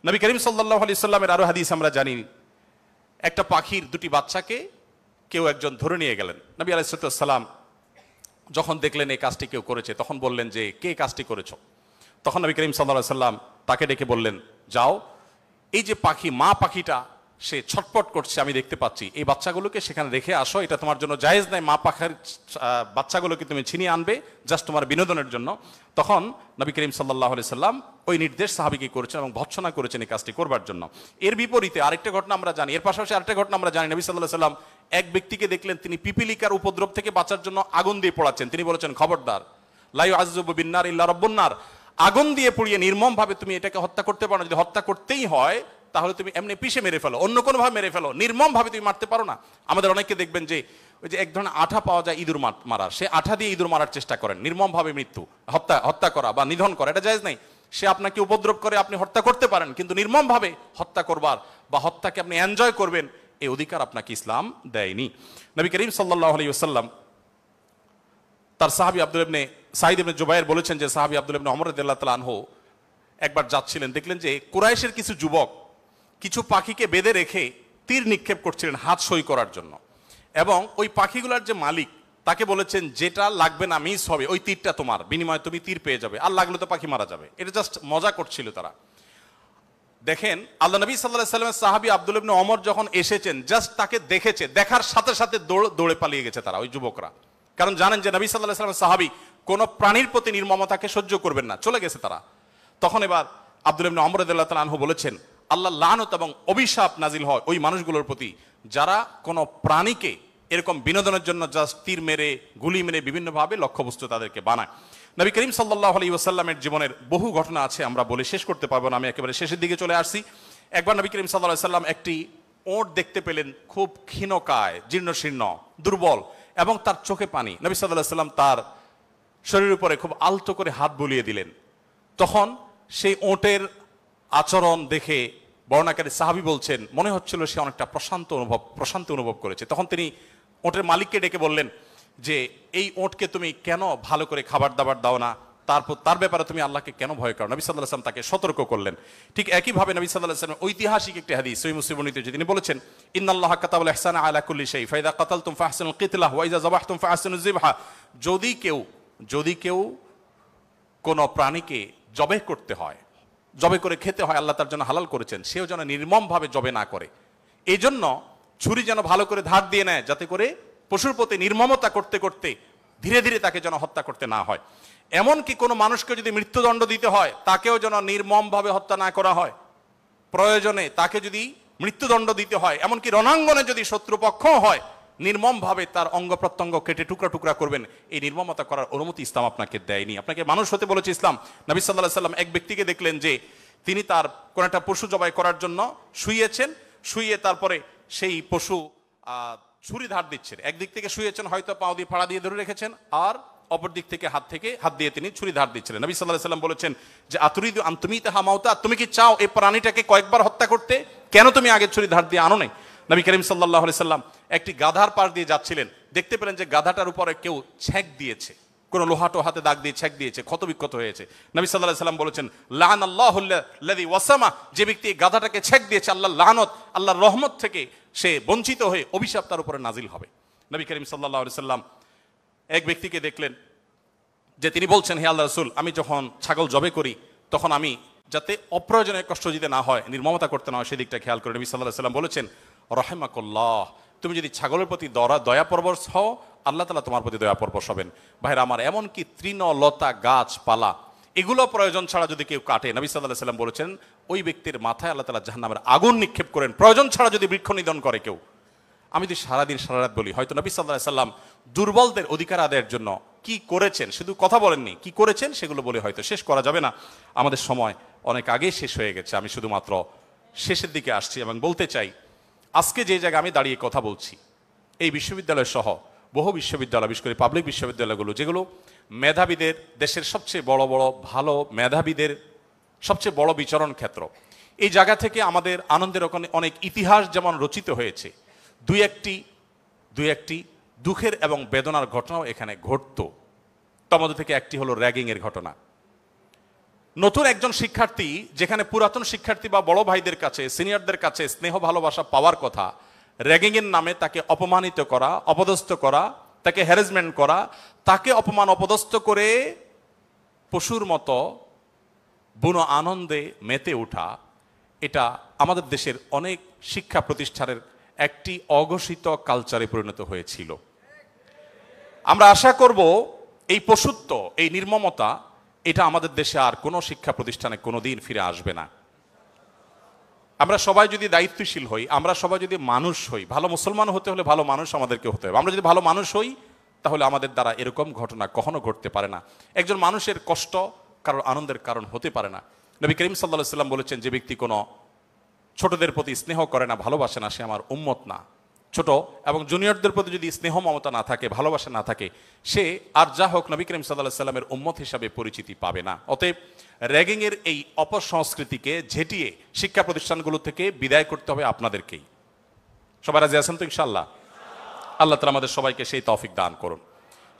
নবী করিম সাল্লাল্লাহু আলাইহি সাল্লামের আরো হাদিস আমরা জানি, একটা পাখির দুটি বাচ্চাকে কেউ একজন ধরে নিয়ে গেলেন। নবী আলাইহিস সালাম যখন দেখলেন এই কাজটি কেউ করেছে, তখন বললেন যে কে কাজটি করেছো? তখন নবী করিম সাল্লাল্লাহু আলাইহি সাল্লাম তাকে ডেকে বললেন, যাও, এই যে পাখি, মা পাখিটা সে ছটপট করছে আমি দেখতে পাচ্ছি, এই বাচ্চাগুলোকে সেখানে রেখে আসো, এটা তোমার জন্য জায়েজ নাই, মা পাখির বাচ্চাগুলোকে তুমি ছিনিয়ে আনবে জাস্ট তোমার বিনোদনের জন্য। তখন নবী করিম সাল্লাল্লাহু আলাইহি সাল্লাম ওই নির্দেশ সাহাবীকে করেছেন এবং ভৎসনা করেছেন এই কাজটি করবার জন্য। এর বিপরীতে আরেকটা ঘটনা আমরা জানি, এর পাশাপাশি আরেকটা ঘটনা আমরা জানি, নবী সাল্লাল্লাহু আলাইহি সাল্লাম এক ব্যক্তিকে দেখলেন তিনি পিপিলিকার উপদ্রব থেকে বাঁচার জন্য আগুন দিয়ে পোড়াচ্ছেন। তিনি বলেছেন, খবরদার, লা ইউআযযিবু বিন-নার ইল্লা রাব্বুন নার, আগুন দিয়ে পুড়িয়ে নির্মম ভাবে তুমি এটাকে হত্যা করতে পারো না। যদি হত্যা করতেই হয় তাহলে তুমি এমনি পিষে মেরে ফেলো, অন্য কোনো ভাবে মেরে ফেলো, নির্মম ভাবে তুমি মারতে পারো না। আমাদের অনেককে দেখবেন যে ওই যে এক ধরনের আঠা পাওয়া যায় ইঁদুর মারার, সে আঠা দিয়ে ইঁদুর মারার চেষ্টা করেন, নির্মম ভাবে মৃত্যু, হত্যা করা বা নিধন করা, এটা জায়েজ নাই। সে আপনাকে উপদ্রব করে, আপনি হত্যা করতে পারেন, কিন্তু নির্মম ভাবে হত্যা করবার বা হত্যাকে আপনি এনজয় করবেন এই অধিকার আপনাকে ইসলাম দেয়নি। নবী করিম সাল্লাল্লাহু আলাইহি ওয়াসাল্লাম তার সাহাবী আব্দুল ইবনে সাঈদ ইবনে জুবায়ের বলেছেন যে সাহাবী আব্দুল ইবনে ওমর রাদিয়াল্লাহু তাআলা আনহু একবার যাচ্ছিলেন, দেখলেন যে কুরাইশের কিছু যুবক কিছু পাখিকে বেঁধে রেখে তীর নিক্ষেপ করছিলেন হাত সই করার জন্য, এবং ওই পাখিগুলোর যে মালিক তাকে বলেছেন যেটা লাগবে না মিস হবে, ওই তীরটা তোমার, বিনিময়ে তুমি তীর পেয়ে যাবে, আর লাগলে তো পাখি মারা যাবে। এটা জাস্ট মজা করছিল তারা। দেখেন আল্লাহ নবী সাল্লাল্লাহু আলাইহি ওয়াসাল্লামের সাহাবী আব্দুল ইবনে ওমর যখন এসেছেন, জাস্ট তাকে দেখেছে, দেখার সাথে সাথে দৌড়ে পালিয়ে গেছে তারা, ওই যুবকরা, কারণ জানেন যে নবী সাল্লাল্লাহু আলাইহি ওয়াসাল্লামের সাহাবী কোনো প্রাণীর প্রতি নির্মমতাকে সহ্য করবেন না, চলে গেছে তারা। তখন এবার আব্দুল ইবনে ওমর রাদিয়াল্লাহু তাআলা আনহু বলেছেন, আল্লাহ লানত এবং অভিশাপ নাজিল হয় ওই মানুষগুলোর প্রতি যারা কোনো প্রাণীকে এরকম বিনোদনের জন্য জাস্ট তীর মেরে, গুলি মেরে বিভিন্নভাবে লক্ষ্যবস্তু তাদেরকে বানায়। নবী করিম সাল্লাল্লাহু আলাইহি ওয়াসাল্লামের জীবনের বহু ঘটনা আছে, আমরা বলে শেষ করতে পারবো না, আমি একেবারে শেষের দিকে চলে আসছি। একবার নবী করিম সাল্লাল্লাহু আলাইহি ওয়াসাল্লাম একটি ওট দেখতে পেলেন, খুব ক্ষীণকায়, জীর্ণশীর্ণ, দুর্বল, এবং তার চোখে পানি। নবী সাল্লাল্লাহু আলাইহি ওয়াসাল্লাম তার শরীরের উপরে খুব আলতো করে হাত বুলিয়ে দিলেন। তখন সেই ওটের আচরণ দেখে বর্ণনাকারী সাহাবী বলছেন মনে হচ্ছিল সে অনেকটা প্রশান্তি অনুভব করেছে। তখন তিনি ওটের মালিককে ডেকে বললেন যে এই ওটকে তুমি কেন ভালো করে খাবার দাবার দাও না, তার ব্যাপারে তুমি আল্লাহকে কেন ভয় করো? নবী সাল্লাল্লাহু আলাইহি ওয়াসাল্লাম তাকে সতর্ক করলেন। ঠিক একইভাবে নবী সাল্লাল্লাহু আলাইহি ওয়াসাল্লাম ঐতিহাসিক একটি হাদিস সহিহ মুসলিম বর্ণিত, তিনি বলেছেন, ইন্নাল্লাহা কাতাবাল ইহসানা আলা কুল্লি শাই ফাইদা কাতালতুম ফাহসিনুল কিতলাহ ওয়া ইযা যাবাহতুম ফাহসিনুজ যিবহা। যদি কেউ কোন প্রাণীকে জবে করতে হয়, জবে করে খেতে হয়, আল্লাহ তার জন্য হালাল করেছেন, সেও যেন নির্মম ভাবে জবে না করে। এই জন্য ছুরি যেন ভালো করে ধার দিয়ে নেয়, যাতে করে পশুর প্রতি নির্মমতা করতে করতে ধীরে ধীরে তাকে যেন হত্যা করতে না হয়। এমনকি কোনো মানুষকে যদি মৃত্যুদণ্ড দিতে হয়, তাকেও যেন নির্মম ভাবে হত্যা না করা হয়। প্রয়োজনে তাকে যদি মৃত্যুদণ্ড দিতে হয়, এমনকি রণাঙ্গনে যদি শত্রুপক্ষ হয়, নির্মম ভাবে তার অঙ্গ প্রত্যঙ্গ কেটে টুকরা টুকরা করবেন, এই নির্মমতা করার অনুমতি ইসলাম আপনাকে দেয়নি। আপনাকে মানুষ হতে বলেছে ইসলাম। নবী সাল্লাল্লাহু আলাইহি ওয়াসাল্লাম এক ব্যক্তিকে দেখলেন যে তিনি তার কোন একটা পশু জবাই করার জন্য শুইয়েছেন, শুইয়ে তারপরে সেই পশু ছুরি ধার দিচ্ছেন। একদিক থেকে শুয়েছেন, হয়তো পাও দিয়ে ফাড়া দিয়ে ধরে রেখেছেন, আর অপর দিক থেকে হাত দিয়ে তিনি ছুরি ধার দিচ্ছিলেন। নবী সাল্লাল্লাহু আলাইহি ওয়াসাল্লাম বলেছেন যে আতুরিদু আন তুমিতাহা মাউতা, তুমি কি চাও এই প্রাণীটাকে কয়েকবার হত্যা করতে? কেন তুমি আগে ছুরি ধার দিয়ে আনো নাই? নবী করিম সাল্লাল্লাহু আলাইহি ওয়াসাল্লাম একটি গাধার পাশ দিয়ে যাচ্ছিলেন, দেখতে পেলেন যে গাধাটার উপরে কেউ ছ্যাঁক দিয়েছে, কোনো লোহাটো হাতে দাগ দিয়ে ছ্যাঁক দিয়েছে, ক্ষতবিক্ষত হয়েছে। নবী সাল্লাল্লাহু আলাইহি ওয়াসাল্লাম বলেছেন, লাআনাল্লাহুল্লাযী ওয়াসামা, যে ব্যক্তি গাধাটাকে ছ্যাঁক দিয়েছে, আল্লাহর লানত, আল্লাহর রহমত থেকে সে বঞ্চিত হয়ে অভিশাপ তার উপরে নাজিল হবে। নবী করিম সাল্লাল্লাহু আলাইহি ওয়াসাল্লাম এক ব্যক্তিকে দেখলেন যে তিনি বলছেন, হে আল্লাহর রাসূল, আমি যখন ছাগল জবে করি তখন আমি যাতে অপ্রয়োজনে কষ্ট দিতে না হয়, নির্মমতা করতে না হয়, সেদিকটা খেয়াল করে। নবী সাল্লাল্লাহু আলাইহি ওয়াসাল্লাম বলেছেন, রাহিমাকুল্লাহ, তুমি যদি ছাগলের প্রতি দয়া পরবশ হও, আল্লাহ তাআলা তোমার প্রতি দয়া পরবশ হবেন। ভাইরা আমার, এমনকি তৃণলতা গাছপালা এগুলো প্রয়োজন ছাড়া যদি কেউ কাটে, নবী সাল্লাল্লাহু আলাইহি ওয়াসাল্লাম বলেছেন ওই ব্যক্তির মাথায় আল্লাহ তাআলা জাহান্নামের আগুন নিক্ষেপ করেন। প্রয়োজন ছাড়া যদি বৃক্ষ নিধন করে কেউ, আমি যদি সারাদিন সারারাত বলি, হয়তো নবী সাল্লাল্লাহু আলাইহি ওয়াসাল্লাম দুর্বলদের অধিকার আদায়ের জন্য কি করেছেন, শুধু কথা বলেননি, কি করেছেন সেগুলো বলে হয়তো শেষ করা যাবে না। আমাদের সময় অনেক আগেই শেষ হয়ে গেছে। আমি শুধুমাত্র শেষের দিকে আসছি এবং বলতে চাই, আজকে যে জায়গায় আমি দাঁড়িয়ে কথা বলছি, এই বিশ্ববিদ্যালয় সহ বহু বিশ্ববিদ্যালয়, বিশেষ করে পাবলিক বিশ্ববিদ্যালয়গুলো, যেগুলো মেধাবীদের, দেশের সবচেয়ে বড় বড় ভালো মেধাবীদের সবচেয়ে বড় বিচরণ ক্ষেত্র, এই জায়গা থেকে আমাদের আনন্দের অনেক ইতিহাস যেমন রচিত হয়েছে, দুই একটি দুঃখের এবং বেদনার ঘটনাও এখানে ঘটত। তার মধ্যে থেকে একটি হলো র্যাগিংয়ের ঘটনা। নতুন একজন শিক্ষার্থী, যেখানে পুরাতন শিক্ষার্থী বা বড় ভাইদের কাছে, সিনিয়রদের কাছে স্নেহ ভালোবাসা পাওয়ার কথা, র্যাগিংয়ের নামে তাকে অপমানিত করা, অপদস্থ করা, তাকে হ্যারাসমেন্ট করা, তাকে অপমান অপদস্থ করে পশুর মতো বুনো আনন্দে মেতে ওঠা, এটা আমাদের দেশের অনেক শিক্ষা প্রতিষ্ঠানের একটি অঘোষিত কালচারে পরিণত হয়েছিল। আমরা আশা করব এই পশুত্ব, এই নির্মমতা, এটা আমাদের দেশে আর কোনো শিক্ষা প্রতিষ্ঠানে কোনোদিন ফিরে আসবে না। আমরা সবাই যদি দায়িত্বশীল হই, আমরা সবাই যদি মানুষ হই, ভালো মুসলমান হতে হলে ভালো মানুষ আমাদেরকে হতে হবে। আমরা যদি ভালো মানুষ হই, তাহলে আমাদের দ্বারা এরকম ঘটনা কখনো ঘটতে পারে না। একজন মানুষের কষ্ট কারোর আনন্দের কারণ হতে পারে না। নবী করিম সাল্লাল্লাহু আলাইহি ওয়াসাল্লাম বলেছেন, যে ব্যক্তি কোনো ছোটদের প্রতি স্নেহ করে না, ভালোবাসে না, সে আমার উম্মত না। ছোট এবং জুনিয়রদের প্রতি যদি স্নেহ মমতা না থাকে, ভালোবাসা না থাকে, সে আর যা হোক নবী করিম সাল্লাল্লাহু আলাইহি ওয়াসাল্লামের উম্মত হিসাবে পরিচিতি পাবে না। অতএব র্যাগিংয়ের এই অপসংস্কৃতিকে ঝেঁটিয়ে শিক্ষা প্রতিষ্ঠানগুলো থেকে বিদায় করতে হবে আপনাদেরকেই। সবাই রাজি আছেন তো ইনশাআল্লাহ? আল্লাহ তাআলা আমাদের সবাইকে সেই তৌফিক দান করুন।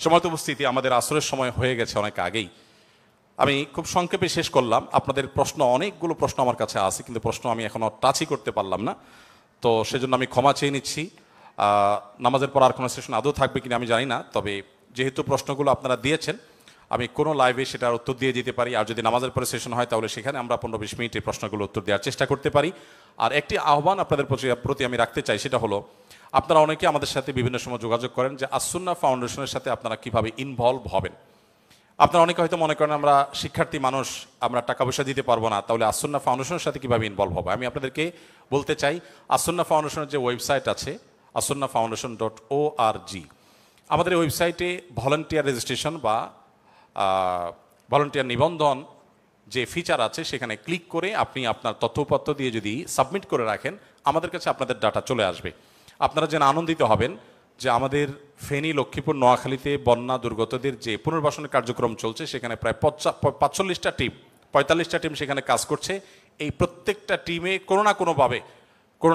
সময়ত উপস্থিতি, আমাদের আসরের সময় হয়ে গেছে অনেক আগেই। আমি খুব সংক্ষেপে শেষ করলাম। আপনাদের প্রশ্ন, অনেকগুলো প্রশ্ন আমার কাছে আছে, কিন্তু প্রশ্ন আমি এখনো টাচই করতে পারলাম না, তো সেজন্য আমি ক্ষমা চেয়ে নিচ্ছি। নামাজের পর আর কোনো সেশন আদৌ থাকবে কিনা আমি জানি না, তবে যেহেতু প্রশ্নগুলো আপনারা দিয়েছেন, আমি কোনো লাইভে সেটার উত্তর দিয়ে দিতে পারি। আর যদি নামাজের পরে সেশন হয়, তাহলে সেখানে আমরা 15-20 মিনিট এই প্রশ্নগুলো উত্তর দেওয়ার চেষ্টা করতে পারি। আর একটি আহ্বান আপনাদের প্রতি আমি রাখতে চাই, সেটা হলো, আপনারা অনেকে আমাদের সাথে বিভিন্ন সময় যোগাযোগ করেন যে আস-সুন্নাহ ফাউন্ডেশনের সাথে আপনারা কিভাবে ইনভলভ হবেন। আপনারা অনেকে হয়তো মনে করেন আমরা শিক্ষার্থী মানুষ, আমরা টাকা পয়সা দিতে পারবো না, তাহলে আস-সুন্নাহ ফাউন্ডেশনের সাথে কিভাবে ইনভলভ হবে। আমি আপনাদেরকে বলতে চাই, আস-সুন্নাহ ফাউন্ডেশনের যে ওয়েবসাইট আছে, asunnahfoundation.org, আমাদের এই ওয়েবসাইটে ভলান্টিয়ার রেজিস্ট্রেশন বা ভলান্টিয়ার নিবন্ধন যে ফিচার আছে, সেখানে ক্লিক করে আপনি আপনার তথ্যপত্র দিয়ে যদি সাবমিট করে রাখেন, আমাদের কাছে আপনাদের ডাটা চলে আসবে। আপনারা যেন আনন্দিত হবেন যে আমাদের ফেনী, লক্ষ্মীপুর, নোয়াখালীতে বন্যা দুর্গতদের যে পুনর্বাসনের কার্যক্রম চলছে, সেখানে প্রায় 45টা টিম, 45টা টিম সেখানে কাজ করছে। এই প্রত্যেকটা টিমে কোনো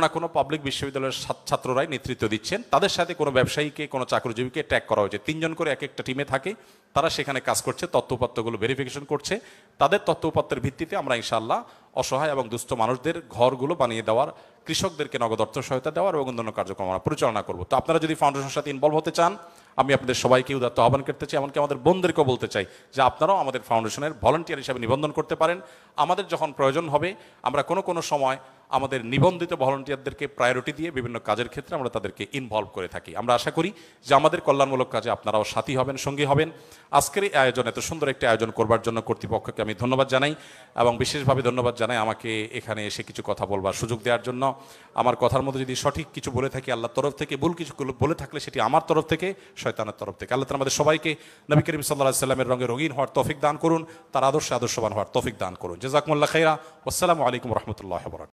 না কোনো পাবলিক বিশ্ববিদ্যালয়ের ছাত্ররাই নেতৃত্ব দিচ্ছেন। তাদের সাথে কোনো ব্যবসায়ীকে, কোনো চাকরিজীবীকে ট্যাগ করা হয়েছে। 3 জন করে এক একটা টিমে থাকে, তারা সেখানে কাজ করছে, তথ্যপত্রগুলো ভেরিফিকেশন করছে। তাদের তথ্যপত্রের ভিত্তিতে আমরা ইনশাআল্লাহ অসহায় এবং দুস্থ মানুষদের ঘরগুলো বানিয়ে দেওয়ার, কৃষকদেরকে নগদ অর্থ সহায়তা দেওয়ার এবং অন্যান্য কার্যক্রম আমরা পরিচালনা করব। তো আপনারা যদি ফাউন্ডেশনের সাথে ইনভলভ হতে চান, আমি আপনাদের সবাইকে উদাত্ত আহ্বান করতে চাই, এমনকি আমাদের বোনদেরকেও বলতে চাই যে আপনারাও আমাদের ফাউন্ডেশনের ভলান্টিয়ার হিসেবে নিবন্ধন করতে পারেন। আমাদের যখন প্রয়োজন হবে, আমরা কোনো সময় আমাদের নিবন্ধিত ভলান্টিয়ারদেরকে প্রায়োরিটি দিয়ে বিভিন্ন কাজের ক্ষেত্রে আমরা তাদেরকে ইনভলভ করে থাকি। আমরা আশা করি যে আমাদের কল্যাণমূলক কাজে আপনারাও সাথী হবেন, সঙ্গী হবেন। আজকের এই আয়োজন, এত সুন্দর একটি আয়োজন করবার জন্য কর্তৃপক্ষকে আমি ধন্যবাদ জানাই, এবং বিশেষভাবে ধন্যবাদ জানাই আমাকে এখানে এসে কিছু কথা বলবার সুযোগ দেওয়ার জন্য। আমার কথার মধ্যে যদি সঠিক কিছু বলে থাকি আল্লাহর তরফ থেকে, ভুল কিছু বলে থাকলে সেটি আমার তরফ থেকে, শয়তানের তরফ থেকে। আল্লাহ তাআলা আমাদের সবাইকে নবী করিম সাল্লাল্লাহু আলাইহি ওয়াসাল্লামের রঙে রঙিন হওয়ার তৌফিক দান করুন, তার আদর্শবান হওয়ার তৌফিক দান করুন। জাযাকুমুল্লাহ খাইরা। আসসালামু আলাইকুম ওয়া রাহমাতুল্লাহি ওয়া বারাকাতুহু।